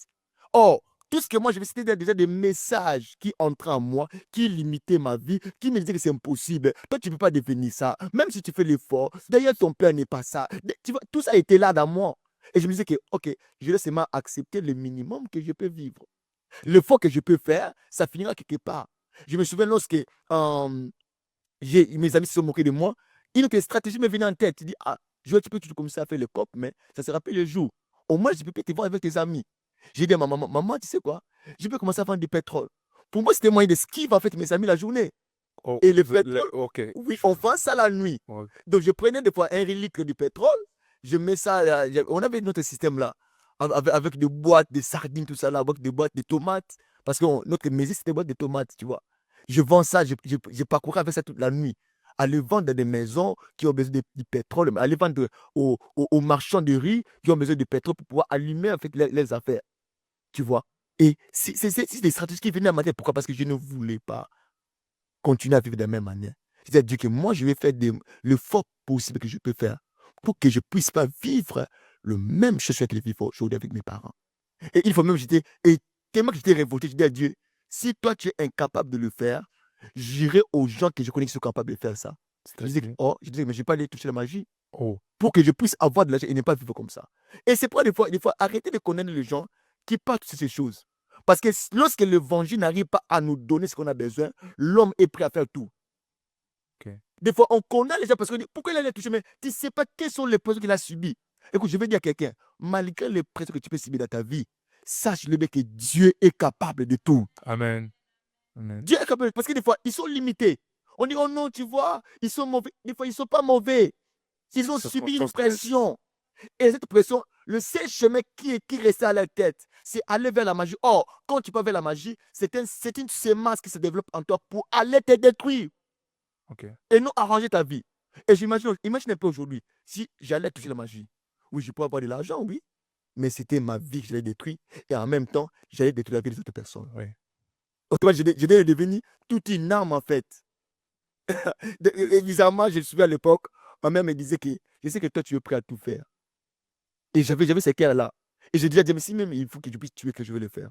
[SPEAKER 2] Or, tout ce que moi je vais citer déjà des messages qui entraient en moi, qui limitaient ma vie, qui me disaient que c'est impossible. Toi, tu ne peux pas devenir ça, même si tu fais l'effort. D'ailleurs, ton père n'est pas ça. Tu vois, tout ça était là dans moi. Et je me disais que, ok, je dois seulement accepter le minimum que je peux vivre. L'effort que je peux faire, ça finira quelque part. Je me souviens lorsque mes amis se sont moqués de moi, une stratégie me venait en tête. Il dit, ah, tu peux toujours commencer à faire le cop, mais ça se rappelle le jour. Au moins, je peux te voir avec tes amis. J'ai dit à ma maman, maman, tu sais quoi? Je peux commencer à vendre du pétrole. Pour moi, c'était un moyen d'esquive en fait mes amis la journée.
[SPEAKER 1] Oh,
[SPEAKER 2] et le pétrole,
[SPEAKER 1] okay.
[SPEAKER 2] Oui, on vend ça la nuit.
[SPEAKER 1] Okay.
[SPEAKER 2] Donc, je prenais des fois 1 litre de pétrole, je mets ça, on avait notre système là, avec des boîtes de sardines, tout ça là, avec des boîtes de tomates. Parce que notre maison, c'était des boîtes de tomates, tu vois. Je vends ça, je parcourais avec ça toute la nuit. Aller vendre dans des maisons qui ont besoin de pétrole, aller vendre aux marchands de riz qui ont besoin de pétrole pour pouvoir allumer en fait les affaires. Tu vois? Et c'est des stratégies qui venaient à ma tête. Pourquoi? Parce que je ne voulais pas continuer à vivre de la même manière. C'est-à-dire que moi, je vais faire le fort possible que je peux faire pour que je puisse pas vivre le même chose que je vis aujourd'hui avec mes parents. Et il faut même, et tellement que j'étais révolté, je dis à Dieu, si toi tu es incapable de le faire, j'irai aux gens que je connais qui sont capables de faire ça.
[SPEAKER 1] C'est-à-dire?
[SPEAKER 2] Je disais, mais je ne vais pas aller toucher la magie
[SPEAKER 1] Oh,
[SPEAKER 2] pour que je puisse avoir de l'argent et ne pas vivre comme ça. Et c'est pourquoi des fois, arrêtez de connaître les gens qui parlent de ces choses. Parce que lorsque l'évangile n'arrive pas à nous donner ce qu'on a besoin, l'homme est prêt à faire tout.
[SPEAKER 1] ok.
[SPEAKER 2] Des fois, on connaît les gens parce qu'on dit, pourquoi il allait toucher, mais tu ne sais pas quelles sont les pressions qu'il a subies. Écoute, je vais dire à quelqu'un, malgré les pressions que tu peux subir dans ta vie, sache-le bien que Dieu est capable de tout.
[SPEAKER 1] Amen. Amen.
[SPEAKER 2] Dieu est capable, parce que des fois, ils sont limités. On dit, oh non, tu vois, ils sont mauvais. Des fois, ils ne sont pas mauvais. Ils ont subi une pression. Et cette pression, le seul chemin qui restait à leur tête, c'est aller vers la magie. Or, quand tu vas vers la magie, c'est une semence qui se développe en toi pour aller te détruire
[SPEAKER 1] Ok.
[SPEAKER 2] et non arranger ta vie. Et imagine un peu aujourd'hui, si j'allais toucher la magie. Oui, je pourrais avoir de l'argent, oui, mais c'était ma vie que j'allais détruire. Et en même temps, j'allais détruire la vie des autres personnes.
[SPEAKER 1] Oui.
[SPEAKER 2] Autrement, je devais devenir toute une arme, en fait. Et bizarrement, je me souviens à l'époque, ma mère me disait que je sais que toi, tu es prêt à tout faire. Et j'avais ces cœurs-là. Et je disais à Dieu, mais si même il faut que je puisse tuer, que je vais le faire.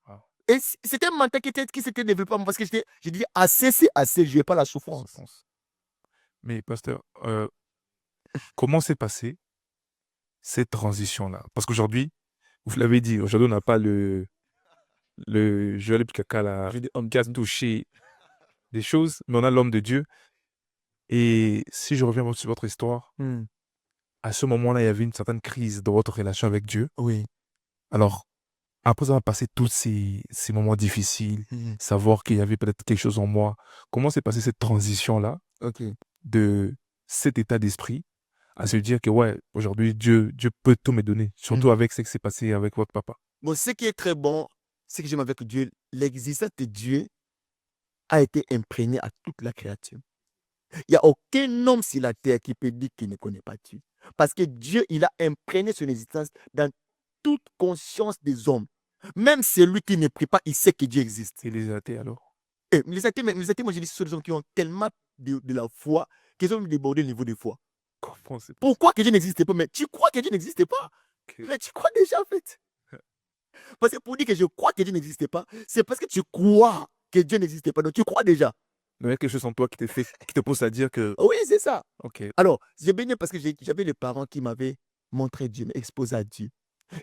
[SPEAKER 1] Wow.
[SPEAKER 2] Et c'était un mental qui s'était développé en moi parce que je disais, assez, c'est assez, je n'ai pas la souffrance.
[SPEAKER 1] Souffrance. Mais pasteur, comment s'est passée cette transition-là? Parce qu'aujourd'hui, vous l'avez dit, aujourd'hui, on n'a pas le Joël Pkaka là, qui a touché des choses, mais on a l'homme de Dieu. Et si je reviens sur votre histoire, à ce moment-là, il y avait une certaine crise dans votre relation avec Dieu.
[SPEAKER 2] Oui.
[SPEAKER 1] Alors, après avoir passé tous ces moments difficiles, savoir qu'il y avait peut-être quelque chose en moi, comment s'est passée cette transition-là
[SPEAKER 2] Ok.
[SPEAKER 1] de cet état d'esprit à se dire que, ouais, aujourd'hui, Dieu peut tout me donner, surtout avec ce qui s'est passé avec votre papa?
[SPEAKER 2] Bon, ce qui est très bon, c'est que j'aime avec Dieu, l'existence de Dieu a été imprégnée à toute la créature. Il n'y a aucun homme sur la terre qui peut dire qu'il ne connaît pas Dieu. Parce que Dieu, il a imprégné son existence dans toute conscience des hommes. Même celui qui ne prie pas, il sait que Dieu existe.
[SPEAKER 1] Et les athées alors?
[SPEAKER 2] Et les athées, moi je dis, ce sont des hommes qui ont tellement de la foi qu'ils ont débordé le niveau de foi.
[SPEAKER 1] Comment c'est possible?
[SPEAKER 2] Pourquoi que Dieu n'existait pas? Mais tu crois que Dieu n'existait pas? Mais tu crois déjà en fait. Parce que pour dire que je crois que Dieu n'existait pas, c'est parce que tu crois que Dieu n'existait pas. Donc tu crois déjà.
[SPEAKER 1] Mais il y a quelque chose en toi qui te pousse à dire que,
[SPEAKER 2] Oui, c'est ça.
[SPEAKER 1] ok,
[SPEAKER 2] Alors, j'ai béni parce que j'avais les parents qui m'avaient montré Dieu, exposé à Dieu.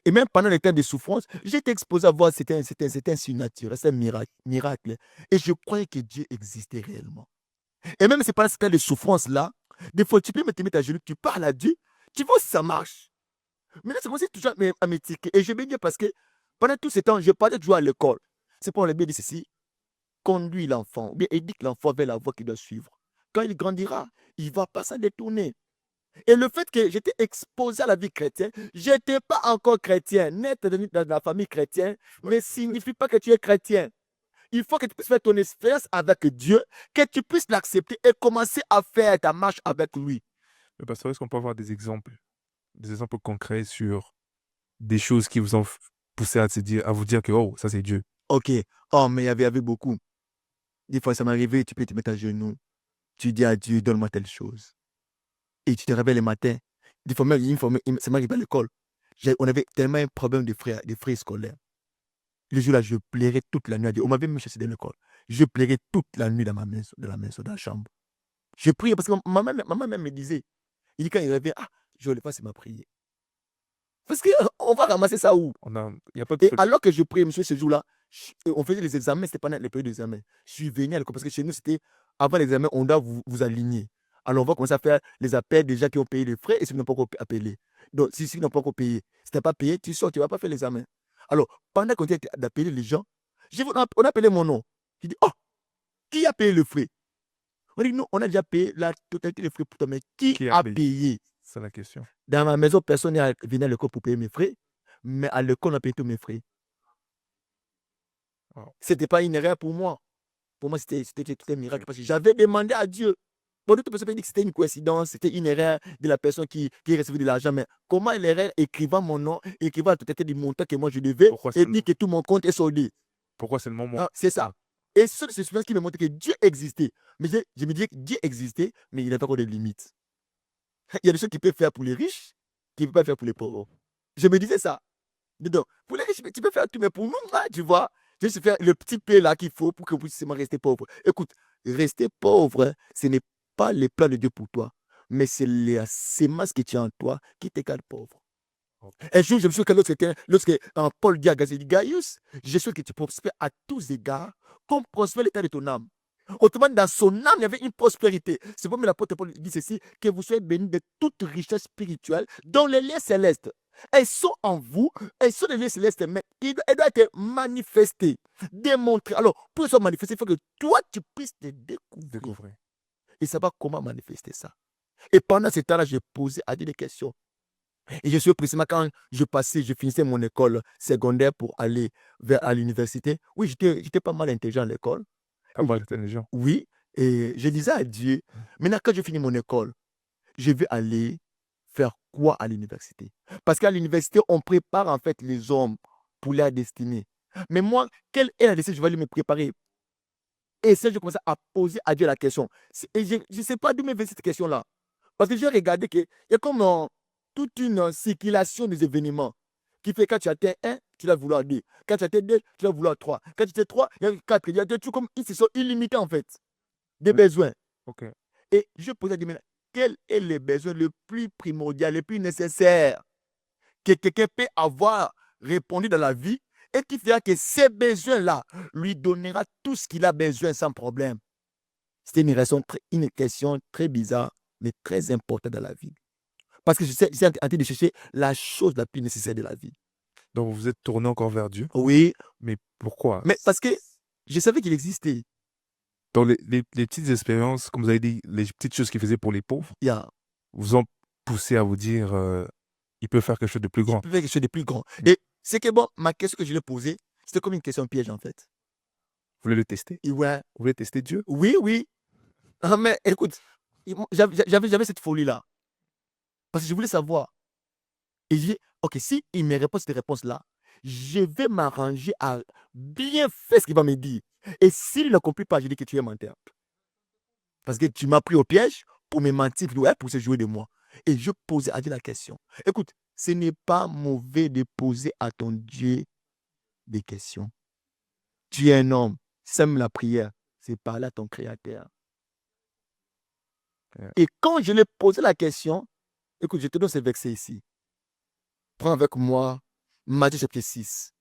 [SPEAKER 2] Et même pendant les temps de souffrance, j'étais exposé à voir, c'était un surnaturel, c'est un miracle. Et je croyais que Dieu existait réellement. Et même c'est pendant ces temps de souffrance-là, des fois, tu peux te mettre à genoux, tu parles à Dieu, tu vois si ça marche. Mais là, c'est commencé toujours à m'étiquer. Et je bénis parce que pendant tout ce temps, je parlais toujours à l'école. C'est pour le bien dit ceci, conduis l'enfant, ou bien éduque l'enfant vers la voie qu'il doit suivre. Quand il grandira, il ne va pas s'en détourner. Et le fait que j'étais exposé à la vie chrétienne, je n'étais pas encore chrétien. Naître dans la famille chrétienne ne signifie pas que tu es chrétien. Il faut que tu puisses faire ton expérience avec Dieu, que tu puisses l'accepter et commencer à faire ta marche avec lui.
[SPEAKER 1] mais pasteur, est-ce qu'on peut avoir des exemples concrets sur des choses qui vous ont poussé à vous dire que, oh, ça c'est Dieu?
[SPEAKER 2] Ok. Oh, mais il y avait beaucoup. Des fois, ça m'arrivait, tu peux te mettre à genoux. Tu dis à Dieu, donne-moi telle chose. Et tu te réveilles le matin. Des fois, même, ça m'arrivait à l'école. On avait tellement un problème de frais scolaires. Le jour-là, je plairais toute la nuit à Dieu. On m'avait même chassé de l'école. Je plairais toute la nuit dans ma maison, dans la chambre. Je priais parce que maman même me disait, il dit quand il revient, ah, je ne vais pas, c'est ma prière. Parce qu'on va ramasser ça où?
[SPEAKER 1] Il n'y a pas de
[SPEAKER 2] Et alors que je priais, monsieur, ce jour-là, on faisait les examens, c'était pendant les périodes d'examen. Je suis venu à l'école parce que chez nous, c'était avant l'examen, on doit vous aligner. Alors, on va commencer à faire les appels des gens qui ont payé les frais et ceux qui n'ont pas encore appelé. Donc, si ceux qui n'ont pas encore payé, si tu n'as pas payé, tu sors, tu ne vas pas faire l'examen. Alors, pendant qu'on était d'appeler les gens, on a appelé mon nom. Je dis, oh, qui a payé le frais? On dit, non, on a déjà payé la totalité des frais pour toi, mais qui a payé?
[SPEAKER 1] C'est la question.
[SPEAKER 2] Dans ma maison, personne n'est venu à l'école pour payer mes frais, mais à l'école, on a payé tous mes frais.
[SPEAKER 1] Wow.
[SPEAKER 2] Ce n'était pas une erreur pour moi. pour moi, c'était un miracle parce que j'avais demandé à Dieu. Bon, d'autres personnes peuvent dire que c'était une coïncidence, c'était une erreur de la personne qui recevait de l'argent. Mais comment l'erreur écrivant mon nom, écrivant la totalité du montant que moi je devais
[SPEAKER 1] Pourquoi
[SPEAKER 2] et
[SPEAKER 1] seulement,
[SPEAKER 2] dire que tout mon compte est soldé?
[SPEAKER 1] pourquoi seulement moi?
[SPEAKER 2] Ah, c'est ça. Et c'est ce silence qui me montre que Dieu existait. Mais je me disais que Dieu existait, mais il avait encore des limites. Il y a des choses qu'il peut faire pour les riches, qu'il ne peut pas faire pour les pauvres. Je me disais ça. Donc, pour les riches, tu peux faire tout, mais pour nous, là, tu vois, juste faire le petit peu là qu'il faut pour que vous puissiez rester pauvre. Écoute, rester pauvre, hein, ce n'est pas les plans de Dieu pour toi, mais c'est la sémence que tu as en toi qui te garde pauvre.
[SPEAKER 1] Ok.
[SPEAKER 2] Un jour, je me souviens que lorsque Paul dit à Gaius, je souhaite que tu prospères à tous égards, comme prospère l'état de ton âme. Autrement, dans son âme, il y avait une prospérité. C'est pourquoi l'apôtre Paul dit ceci, que vous soyez bénis de toute richesse spirituelle dans les lieux célestes. Elles sont en vous, elles sont des lieux célestes, mais elles doivent être manifestées, démontrées. Alors, pour qu'elles soient manifestées, il faut que toi, tu puisses te découvrir et savoir comment manifester ça. Et pendant ce temps-là, j'ai posé à Dieu des questions. Et je suis précisément quand je finissais mon école secondaire pour aller à l'université. Oui, j'étais pas mal intelligent à l'école.
[SPEAKER 1] Ah bah, les gens.
[SPEAKER 2] Oui, et je disais à Dieu, maintenant quand je finis mon école, je vais aller faire quoi à l'université? Parce qu'à l'université, on prépare en fait les hommes pour leur destinée. Mais moi, quelle est la destinée? Je vais aller me préparer. Et ça, je commence à poser à Dieu la question. Et je ne sais pas d'où m'est venue cette question-là. Parce que j'ai regardé qu'il y a comme toute une circulation des événements qui fait que quand tu atteins 1, tu vas vouloir 2. Quand tu atteins 2, tu vas vouloir 3. Quand tu atteins 3, il y a 4. Il y a des trucs comme ils se sont illimités en fait, des
[SPEAKER 1] Oui.
[SPEAKER 2] besoins.
[SPEAKER 1] Ok.
[SPEAKER 2] Et je posais à Dieu, quel est le besoin le plus primordial, le plus nécessaire que quelqu'un peut avoir répondu dans la vie et qui fera que ces besoins-là lui donnera tout ce qu'il a besoin sans problème. C'était une question très bizarre, mais très importante dans la vie. Parce que j'étais en train de chercher la chose la plus nécessaire de la vie.
[SPEAKER 1] Donc vous vous êtes tourné encore vers Dieu,
[SPEAKER 2] Oui,
[SPEAKER 1] mais pourquoi?
[SPEAKER 2] mais parce que je savais qu'il existait.
[SPEAKER 1] Dans les petites expériences, comme vous avez dit, les petites choses qu'il faisait pour les pauvres,
[SPEAKER 2] Il y a,
[SPEAKER 1] vous ont poussé à vous dire, il peut faire quelque chose de plus
[SPEAKER 2] il
[SPEAKER 1] grand.
[SPEAKER 2] peut faire quelque chose de plus grand.
[SPEAKER 1] Mm.
[SPEAKER 2] Et c'est que bon, ma question que je lui ai posée, c'était comme une question piège en fait.
[SPEAKER 1] Vous voulez le tester?
[SPEAKER 2] Et ouais,
[SPEAKER 1] Vous voulez tester Dieu?
[SPEAKER 2] oui, oui. Ah, mais écoute, j'avais cette folie-là. Parce que je voulais savoir. Et j'ai dit, ok, si il me répond cette réponse-là, je vais m'arranger à bien faire ce qu'il va me dire. Et s'il ne compris pas, je dis que tu es menteur. Parce que tu m'as pris au piège pour me mentir, ouais, pour se jouer de moi. Et je posais à Dieu la question. Écoute, ce n'est pas mauvais de poser à ton Dieu des questions. Tu es un homme, sème la prière, c'est parler à ton Créateur.
[SPEAKER 1] Yeah.
[SPEAKER 2] Et quand je lui ai posé la question, écoute, je te donne ce verset ici. Prends avec moi Matthieu chapitre 6.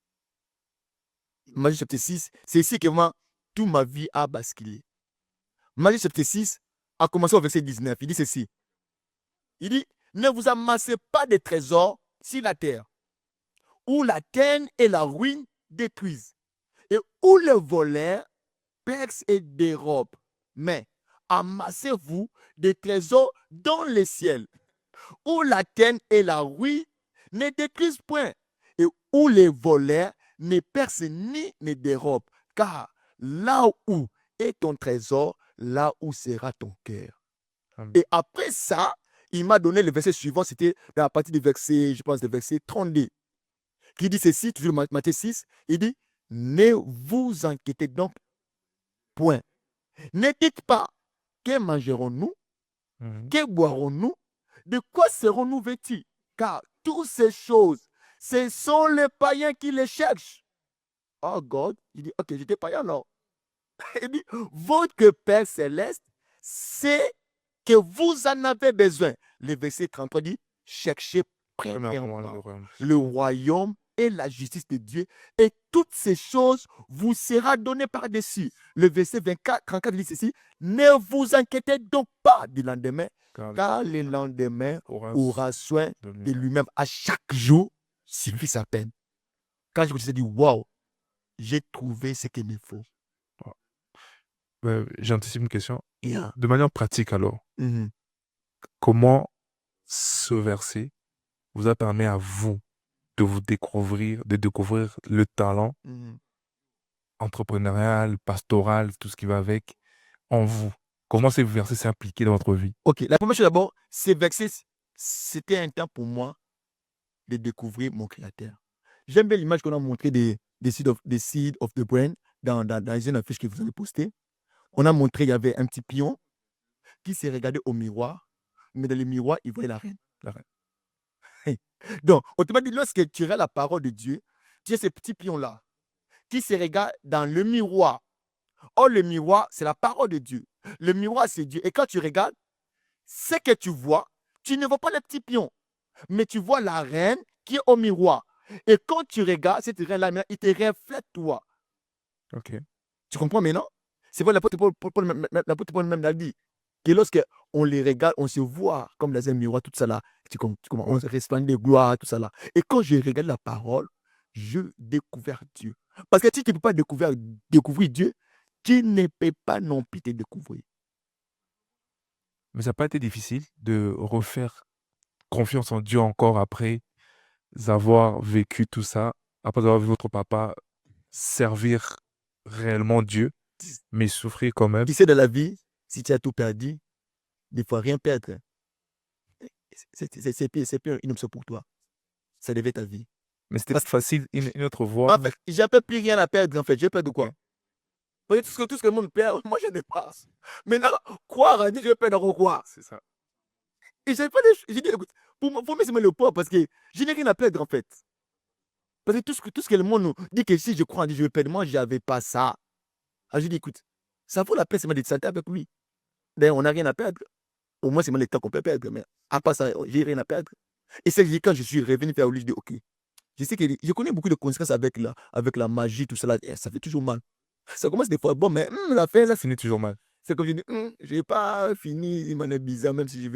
[SPEAKER 2] Matthieu chapitre 6, c'est ici que moi, toute ma vie a basculé. Matthieu chapitre 6 a commencé au verset 19. Il dit ceci. Il dit, ne vous amassez pas de trésors sur la terre, où la terre et la ruine détruisent, et où le voleur perce et dérobe. Mais amassez-vous des trésors dans le ciel, où la terre et la ruine ne détruisent point, et où les voleurs ne percent ni ne dérobent. Car là où est ton trésor, là où sera ton cœur.
[SPEAKER 1] Amen.
[SPEAKER 2] Et après ça, il m'a donné le verset suivant, c'était à partir du verset, je pense, du verset 32, qui dit ceci, toujours Matthieu 6, il dit, ne vous inquiétez donc point. Ne dites pas, que mangerons-nous,
[SPEAKER 1] Mhm.
[SPEAKER 2] que boirons-nous, de quoi serons-nous vêtus? Car toutes ces choses, ce sont les païens qui les cherchent. Oh God, il dit, ok, j'étais païen alors. Il dit, votre Père céleste, c'est que vous en avez besoin. Le verset 33 dit, cherchez premièrement le royaume et la justice de Dieu, et toutes ces choses vous seront données par-dessus. Le verset 34 dit ceci, ne vous inquiétez donc pas du lendemain, car le lendemain aura soin de lui-même. À chaque jour, suffit sa peine. Quand je me suis dit, waouh, j'ai trouvé ce qu'il me faut.
[SPEAKER 1] J'anticipe une question.
[SPEAKER 2] Yeah.
[SPEAKER 1] De manière pratique alors,
[SPEAKER 2] Mhm.
[SPEAKER 1] comment ce verset vous a permis à vous de découvrir le talent
[SPEAKER 2] Mhm.
[SPEAKER 1] entrepreneurial, pastoral, tout ce qui va avec, en vous? Comment ces versets s'est impliqué dans votre vie?
[SPEAKER 2] Ok, la première chose d'abord, ces versets, c'était un temps pour moi de découvrir mon créateur. J'aime bien l'image qu'on a montré des seed of the brain dans une affiche que vous avez postée. On a montré, il y avait un petit pion qui s'est regardé au miroir, mais dans le miroir, il voyait la reine.
[SPEAKER 1] La reine.
[SPEAKER 2] Donc, automatiquement, lorsque tu regardes la parole de Dieu, tu as ce petit pion-là qui se regarde dans le miroir. Or, le miroir, c'est la parole de Dieu. Le miroir, c'est Dieu. Et quand tu regardes, ce que tu vois, tu ne vois pas le petit pion, mais tu vois la reine qui est au miroir. Et quand tu regardes cette reine-là, il te reflète toi.
[SPEAKER 1] Ok.
[SPEAKER 2] Tu comprends maintenant? C'est pour l'apôtre Paul même l'a dit. Que lorsque on les regarde, on se voit comme dans un miroir, tout ça là. Tu comprends? On se resplendit de gloire, tout ça là. Et quand je regarde la parole, je découvre Dieu. Parce que si tu ne peux pas découvrir Dieu, tu ne peux pas non plus te découvrir.
[SPEAKER 1] Mais ça n'a pas été difficile de refaire confiance en Dieu encore après avoir vécu tout ça, après avoir vu votre papa servir réellement Dieu, mais souffrir quand même.
[SPEAKER 2] Tu sais, dans la vie, si tu as tout perdu, il ne faut rien perdre. C'est plus une option pour toi. Ça devait être ta vie.
[SPEAKER 1] Mais c'était
[SPEAKER 2] Parce
[SPEAKER 1] pas facile, une autre voie.
[SPEAKER 2] En fait, j'ai plus rien à perdre, en fait. J'ai peur de quoi?
[SPEAKER 1] Ok.
[SPEAKER 2] Parce que tout ce que le monde perd, moi je dépasse. Maintenant, croire à Dieu, je vais perdre quoi?
[SPEAKER 1] C'est ça.
[SPEAKER 2] Et j'ai pas des j'ai dit, écoute, pour moi, c'est le poids parce que je n'ai rien à perdre en fait. Parce que tout ce que le monde nous dit que si je crois en Dieu, je vais perdre, moi, j'avais pas ça. Alors je dis, écoute, ça vaut la peine seulement de santé avec lui. D'ailleurs, on n'a rien à perdre. Au moins, c'est le temps qu'on peut perdre. Mais à part ça, j'ai rien à perdre. Et c'est quand je suis revenu faire lui, je dis, ok. Je sais que je connais beaucoup de conséquences avec la magie, tout cela. Et ça fait toujours mal. Ça commence des fois bon, mais la fin,
[SPEAKER 1] Ça finit toujours mal.
[SPEAKER 2] c'est comme je dis, je n'ai pas fini, il m'en est bizarre, même si je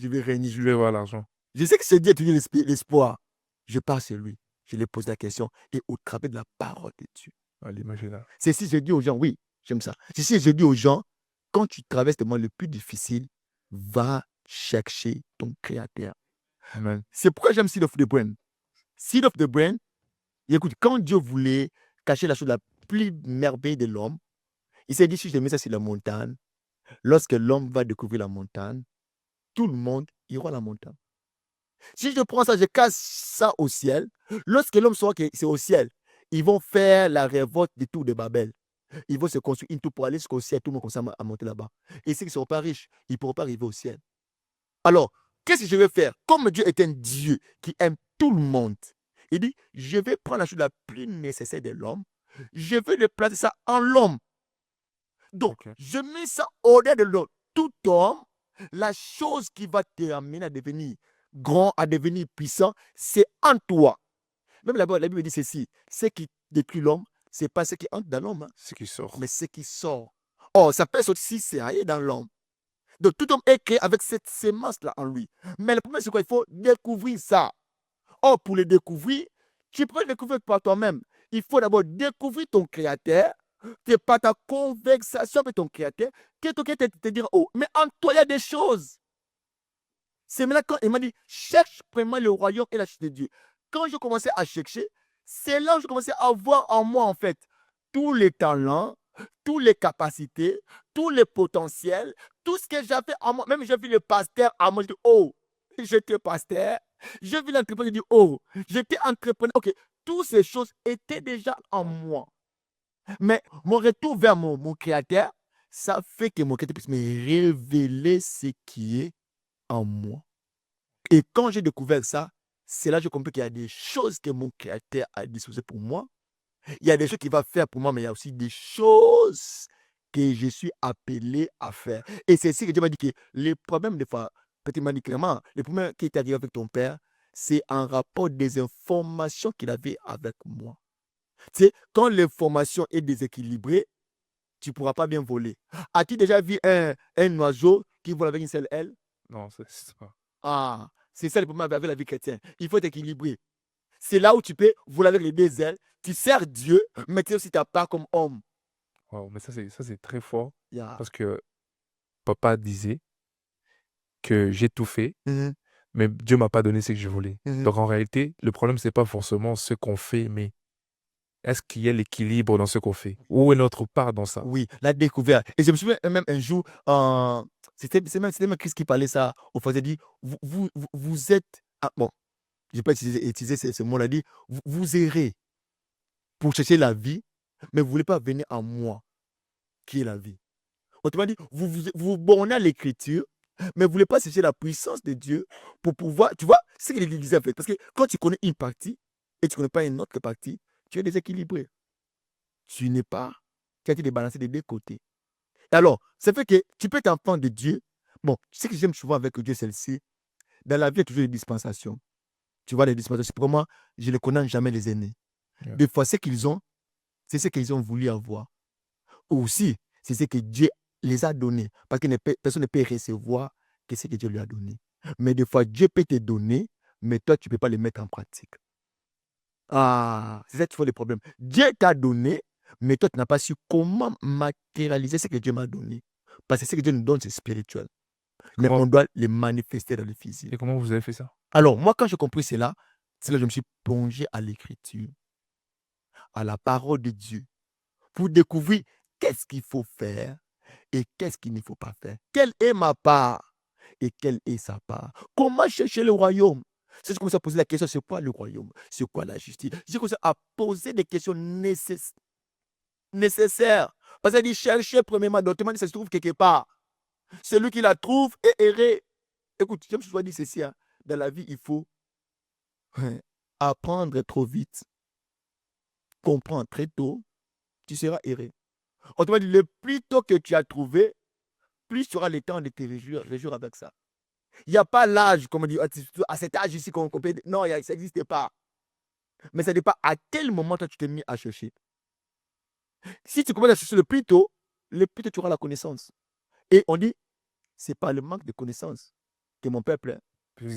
[SPEAKER 2] vais régner.
[SPEAKER 1] Je vais voir l'argent.
[SPEAKER 2] Je sais que ce Dieu a toujours l'espoir. Je pars sur lui. Je lui pose la question et au travers de la parole de Dieu.
[SPEAKER 1] À l'imaginaire.
[SPEAKER 2] C'est si je dis aux gens, oui, j'aime ça. C'est si je dis aux gens, quand tu traverses le moment le plus difficile, va chercher ton créateur.
[SPEAKER 1] Amen.
[SPEAKER 2] C'est pourquoi j'aime Seed of the Brain. Seed of the Brain, écoute, quand Dieu voulait cacher la chose la plus merveilleuse de l'homme, il s'est dit, si je mets ça sur la montagne, lorsque l'homme va découvrir la montagne, tout le monde ira à la montagne. Si je prends ça, je casse ça au ciel, lorsque l'homme saura que c'est au ciel, ils vont faire la révolte du tour de Babel. Ils vont se construire une tour pour aller jusqu'au ciel, tout le monde commence à monter là-bas. Et ceux qui ne sont pas riches, ils ne pourront pas arriver au ciel. Alors, qu'est-ce que je vais faire? Comme Dieu est un Dieu qui aime tout le monde, il dit, je vais prendre la chose la plus nécessaire de l'homme, je vais le placer ça en l'homme. Donc,
[SPEAKER 1] Ok.
[SPEAKER 2] je mets ça au-delà de l'homme. Tout homme, la chose qui va te amener à devenir grand, à devenir puissant, c'est en toi. Même là-bas, la Bible dit ceci, ce qui détruit l'homme, ce n'est pas ce qui entre dans l'homme,
[SPEAKER 1] Ce qui sort.
[SPEAKER 2] mais ce qui sort. Or, ça peut aussi s'arrêter dans l'homme. Donc, tout homme est créé avec cette sémence-là en lui. Mais le problème, c'est quoi? Il faut découvrir ça. Or, pour le découvrir, tu peux le découvrir par toi-même. Il faut d'abord découvrir ton créateur. C'est par ta conversation avec ton créateur que ton créateur te dira, oh, mais en toi, il y a des choses. C'est maintenant quand il m'a dit, cherche premièrement le royaume et la chute de Dieu. Quand je commençais à chercher, c'est là où je commençais à voir en moi, en fait, tous les talents, toutes les capacités, tous les potentiels, tout ce que j'avais en moi. Même j'ai vu le pasteur à moi, je dis, oh, j'étais pasteur. J'ai vu l'entrepreneur, je dis, oh, j'étais entrepreneur. Ok, toutes ces choses étaient déjà en moi. Mais mon retour vers mon créateur, ça fait que mon créateur puisse me révéler ce qui est en moi. Et quand j'ai découvert ça, c'est là que j'ai compris qu'il y a des choses que mon créateur a disposées pour moi. Il y a des choses qu'il va faire pour moi, mais il y a aussi des choses que je suis appelé à faire. Et c'est ici que Dieu m'a dit que les problèmes, des fois, peut-être il m'a dit clairement, les problèmes qui est arrivé avec ton père, c'est en rapport des informations qu'il avait avec moi. Tu sais, quand l'information est déséquilibrée, tu ne pourras pas bien voler. As-tu déjà vu un oiseau qui vole avec une seule aile?
[SPEAKER 1] Non, c'est pas.
[SPEAKER 2] Ah, c'est ça le problème avec la vie chrétienne. Il faut être équilibré. C'est là où tu peux voler avec les deux ailes. Tu sers Dieu, mais tu es aussi ta part comme homme.
[SPEAKER 1] Wow, mais ça, c'est très fort.
[SPEAKER 2] Yeah.
[SPEAKER 1] Parce que papa disait que j'ai tout fait,
[SPEAKER 2] Mhm,
[SPEAKER 1] mais Dieu m'a pas donné ce que je voulais.
[SPEAKER 2] mhm.
[SPEAKER 1] Donc en réalité, le problème, c'est pas forcément ce qu'on fait, mais est-ce qu'il y a l'équilibre dans ce qu'on fait? Où est notre part dans ça?
[SPEAKER 2] Oui, la découverte. Et je me souviens même un jour, c'était même Christ qui parlait ça. On faisait dire, vous êtes, ah, bon, je n'ai pas utilisé ce mot-là, dit, vous errez pour chercher la vie, mais vous ne voulez pas venir à moi, qui est la vie. Autrement dit, vous bornez à l'écriture, mais vous ne voulez pas chercher la puissance de Dieu pour pouvoir, tu vois, c'est ce qu'il disait en fait. Parce que quand tu connais une partie et tu ne connais pas une autre partie, tu es déséquilibré. Tu n'es pas, tu as été débalancé des deux côtés. Alors, ça fait que tu peux être enfant de Dieu. Bon, ce que j'aime souvent avec Dieu, c'est celle-ci. Dans la vie, il y a toujours des dispensations. Tu vois, les dispensations, pour moi, je ne connais jamais les aînés.
[SPEAKER 1] Yeah.
[SPEAKER 2] Des fois, ce qu'ils ont, c'est ce qu'ils ont voulu avoir. Ou aussi, c'est ce que Dieu les a donnés. Parce que personne ne peut recevoir que ce que Dieu lui a donné. Mais des fois, Dieu peut te donner, mais toi, tu ne peux pas le mettre en pratique. Ah, c'est ça qu'il faut le problème. Dieu t'a donné, mais toi, tu n'as pas su comment matérialiser ce que Dieu m'a donné. Parce que ce que Dieu nous donne, c'est spirituel. Mais
[SPEAKER 1] Comment,
[SPEAKER 2] on doit les manifester dans le physique.
[SPEAKER 1] et comment vous avez fait ça?
[SPEAKER 2] Alors, moi, quand j'ai compris cela, c'est là que je me suis plongé à l'écriture, à la parole de Dieu, pour découvrir qu'est-ce qu'il faut faire et qu'est-ce qu'il ne faut pas faire. Quelle est ma part et quelle est sa part? Comment chercher le royaume? Si je commence à poser la question, c'est quoi le royaume? C'est quoi la justice? J'ai commencé à poser des questions nécessaires. Parce qu'elle dit chercher premièrement, d'autrement, ça se trouve quelque part. Celui qui la trouve est erré. Écoute, je me suis dit ceci, hein, dans la vie, il faut apprendre trop vite, comprendre très tôt, tu seras erré. Autrement dit, le plus tôt que tu as trouvé, plus tu auras le temps de te réjouir avec ça. Il n'y a pas l'âge, comme on dit, à cet âge ici qu'on peut. Non, ça n'existe pas. Mais ça dépend à quel moment toi tu t'es mis à chercher. Si tu commences à chercher le plus tôt tu auras la connaissance. Et on dit, c'est pas le manque de connaissance que mon peuple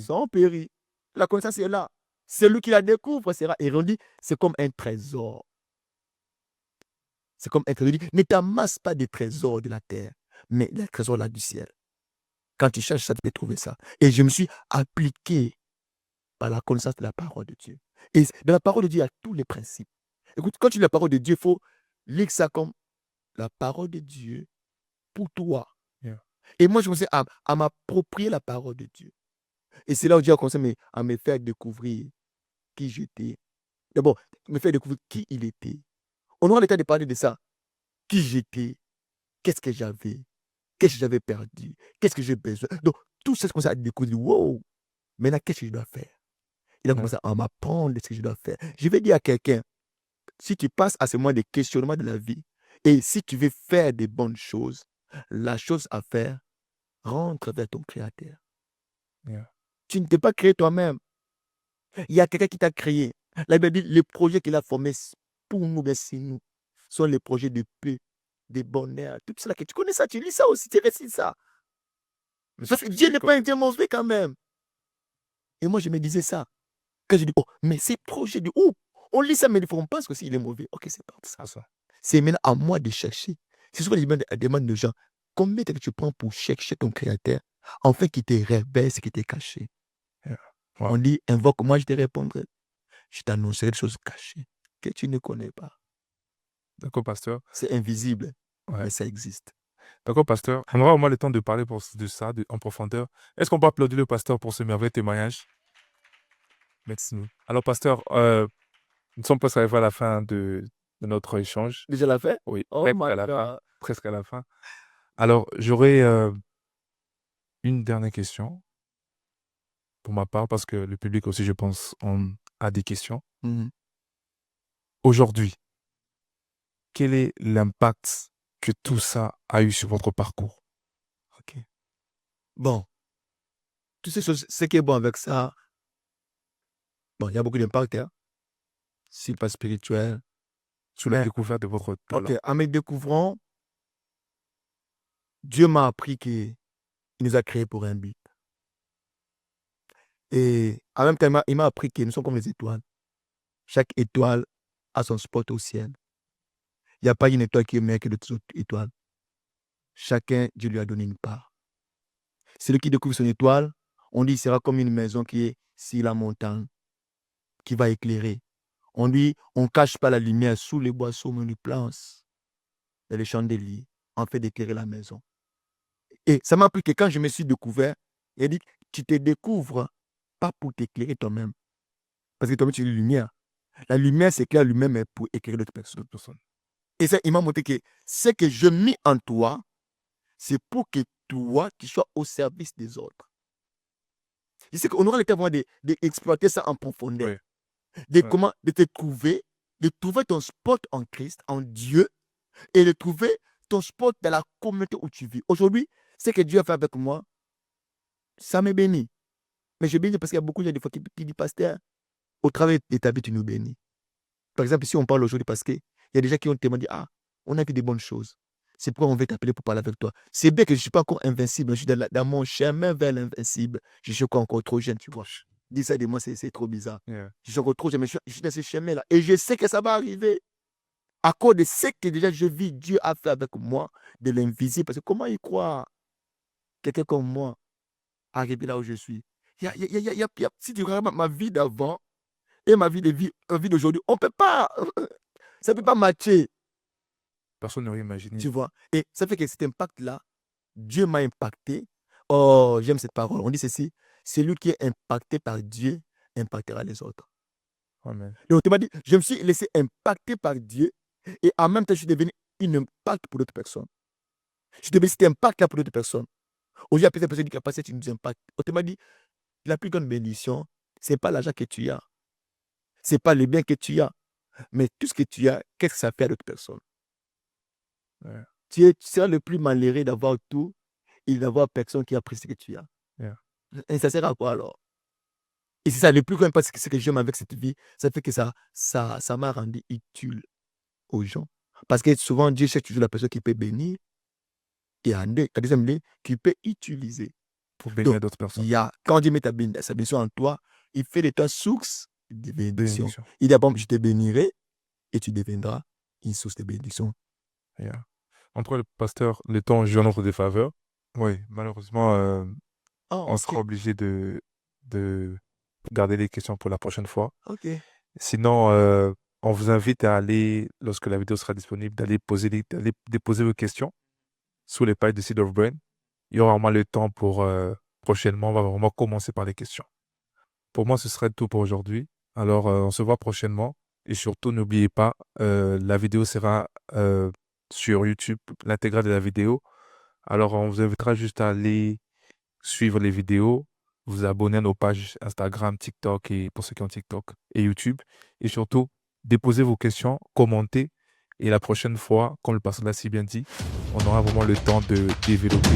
[SPEAKER 2] sans périr. La connaissance est là. Celui qui la découvre sera érudit. C'est comme un trésor. C'est comme un trésor. Ne t'amasse pas des trésors de la terre, mais les trésors là du ciel. Quand tu cherches ça, tu peux trouver ça. Et je me suis appliqué par la connaissance de la parole de Dieu. Et dans la parole de Dieu, il y a tous les principes. Écoute, quand tu lis la parole de Dieu, il faut lire ça comme la parole de Dieu pour toi.
[SPEAKER 1] Yeah.
[SPEAKER 2] Et moi, je me suis à m'approprier la parole de Dieu. Et c'est là où Dieu a commencé à me faire découvrir qui j'étais. D'abord, me faire découvrir qui il était. On aura le temps de parler de ça. Qui j'étais, qu'est-ce que j'avais perdu, qu'est-ce que j'ai besoin. Donc, tout ça, c'est comme ça à découvrir. Wow, maintenant, qu'est-ce que je dois faire? Il a
[SPEAKER 1] Yeah.
[SPEAKER 2] commencé à m'apprendre ce que je dois faire. Je vais dire à quelqu'un, si tu passes à ce moment de questionnement de la vie, et si tu veux faire des bonnes choses, la chose à faire, rentre vers ton Créateur.
[SPEAKER 1] Yeah.
[SPEAKER 2] Tu ne t'es pas créé toi-même. Il y a quelqu'un qui t'a créé. La Bible dit, les projets qu'il a formés pour nous, bien c'est nous, sont les projets de paix, de bonheur. Tout cela que tu connais ça, tu lis ça aussi, tu récites ça.
[SPEAKER 1] Mais
[SPEAKER 2] Parce que Dieu n'est pas un Dieu mauvais quand même. Et moi, je me disais ça. Quand je dis, oh, mais ces projets de où? On lit ça, mais on pense que s'il est mauvais. Ok, c'est pas ça.
[SPEAKER 1] ça.
[SPEAKER 2] C'est maintenant à moi de chercher. C'est souvent les demandes de gens. Combien de temps tu prends pour chercher ton Créateur afin qu'il te révèle ce qui t'est caché?
[SPEAKER 1] Yeah. Wow.
[SPEAKER 2] On dit, invoque-moi, je te répondrai. Je t'annoncerai des choses cachées que tu ne connais pas.
[SPEAKER 1] D'accord, pasteur.
[SPEAKER 2] C'est invisible,
[SPEAKER 1] Ouais.
[SPEAKER 2] mais ça existe.
[SPEAKER 1] D'accord, pasteur. On aura au moins le temps de parler de ça en profondeur. Est-ce qu'on peut applaudir le pasteur pour ce merveilleux témoignage? Merci. Alors, pasteur, nous sommes presque arrivés à la fin de notre échange.
[SPEAKER 2] Déjà la fait?
[SPEAKER 1] Oui,
[SPEAKER 2] Oh
[SPEAKER 1] presque
[SPEAKER 2] my
[SPEAKER 1] à la fin.
[SPEAKER 2] God.
[SPEAKER 1] Presque à la fin. Alors, j'aurais une dernière question pour ma part, parce que le public aussi, je pense, a des questions.
[SPEAKER 2] Mhm.
[SPEAKER 1] Aujourd'hui, quel est l'impact que tout ça a eu sur votre parcours?
[SPEAKER 2] Ok. Bon, toutes ces choses, ce qui est bon avec ça, bon, il y a beaucoup d'impact, hein, sur le plan spirituel.
[SPEAKER 1] Sur la
[SPEAKER 2] Mais,
[SPEAKER 1] découverte de votre talent.
[SPEAKER 2] ok, en me découvrant, Dieu m'a appris qu'il nous a créés pour un but. Et en même temps, il m'a appris que nous sommes comme les étoiles. Chaque étoile a son spot au ciel. Il n'y a pas une étoile qui est meilleure que d'autres autres étoiles. Chacun, Dieu lui a donné une part. Celui qui découvre son étoile, on dit qu'il sera comme une maison qui est sur la montagne, qui va éclairer. On dit, on ne cache pas la lumière sous les boisseaux, mais on y place dans les chandeliers, en fait d'éclairer la maison. Et ça m'a appris que quand je me suis découvert, il a dit, tu te découvres pas pour t'éclairer toi-même, parce que toi-même tu es la lumière. La lumière s'éclaire lui-même mais pour éclairer d'autres personnes. Et ça, il m'a montré que ce que je mets en toi, c'est pour que toi, tu sois au service des autres. Je sais qu'on aura le temps vraiment d'exploiter ça en profondeur.
[SPEAKER 1] Oui.
[SPEAKER 2] De te trouver, de trouver ton spot en Christ, en Dieu, et de trouver ton spot dans la communauté où tu vis. Aujourd'hui, ce que Dieu a fait avec moi, ça me bénit. Mais je bénis parce qu'il y a beaucoup de gens des fois qui disent, pasteur, au travail de ta vie, tu nous bénis. Par exemple, si on parle aujourd'hui parce qu'il y a des gens qui ont témoigné, on a vu des bonnes choses. C'est pourquoi on veut t'appeler pour parler avec toi. C'est bien que je ne suis pas encore invincible, je suis dans mon chemin vers l'invincible. Je suis encore trop jeune, tu vois. Dis ça de moi, c'est trop bizarre.
[SPEAKER 1] Yeah.
[SPEAKER 2] Je suis encore trop jeune, mais je suis dans ce chemin-là. Et je sais que ça va arriver. À cause de ce que déjà je vis, Dieu a fait avec moi, de l'invisible. Parce que comment y croire quelqu'un comme moi arriver là où je suis? Si tu regardes ma vie d'avant et ma vie d'aujourd'hui, on peut pas. Ça ne peut pas matcher.
[SPEAKER 1] Personne n'aurait imaginé.
[SPEAKER 2] Tu vois. Et ça fait que cet impact-là, Dieu m'a impacté. Oh, j'aime cette parole. On dit ceci, celui qui est impacté par Dieu impactera les autres.
[SPEAKER 1] Amen.
[SPEAKER 2] Donc, tu m'as dit, je me suis laissé impacter par Dieu et en même temps, je suis devenu un impact pour d'autres personnes. Je suis devenu cet impact-là pour d'autres personnes. Aujourd'hui, il y a personne qui a passé, tu nous impactes. Tu m'as dit, la plus grande bénédiction, ce n'est pas l'argent que tu as. Ce n'est pas le bien que tu as. Mais tout ce que tu as, qu'est-ce que ça fait à d'autres personnes?
[SPEAKER 1] Ouais.
[SPEAKER 2] Tu seras le plus malheureux d'avoir tout et d'avoir personne qui apprécie ce que tu as.
[SPEAKER 1] Yeah.
[SPEAKER 2] Et ça sert à quoi alors? Et c'est ça, le plus grand impact, c'est ce que j'aime avec cette vie. Ça fait que ça m'a rendu utile aux gens. Parce que souvent, Dieu cherche toujours la personne qui peut bénir et la deuxième ligne, qui peut utiliser.
[SPEAKER 1] Pour bénir d'autres personnes.
[SPEAKER 2] Quand Dieu met sa bénédiction en toi, il fait de toi source de bénédiction.
[SPEAKER 1] Bénédiction.
[SPEAKER 2] Il dit, bon, je te bénirai et tu deviendras une source de bénédiction.
[SPEAKER 1] Yeah. Entre le pasteur, le temps joue en notre défaveur. Oui, malheureusement, on sera obligé de garder les questions pour la prochaine fois.
[SPEAKER 2] Ok.
[SPEAKER 1] Sinon, on vous invite à aller, lorsque la vidéo sera disponible, d'aller déposer vos questions sous les pages de Seed of Brain. Il y aura vraiment le temps pour prochainement. On va vraiment commencer par les questions. Pour moi, ce serait tout pour aujourd'hui. Alors, on se voit prochainement. Et surtout, n'oubliez pas, la vidéo sera sur YouTube, l'intégrale de la vidéo. Alors, on vous invitera juste à aller suivre les vidéos, vous abonner à nos pages Instagram, TikTok et pour ceux qui ont TikTok et YouTube. Et surtout, déposez vos questions, commentez. Et la prochaine fois, comme le pasteur l'a si bien dit, on aura vraiment le temps de développer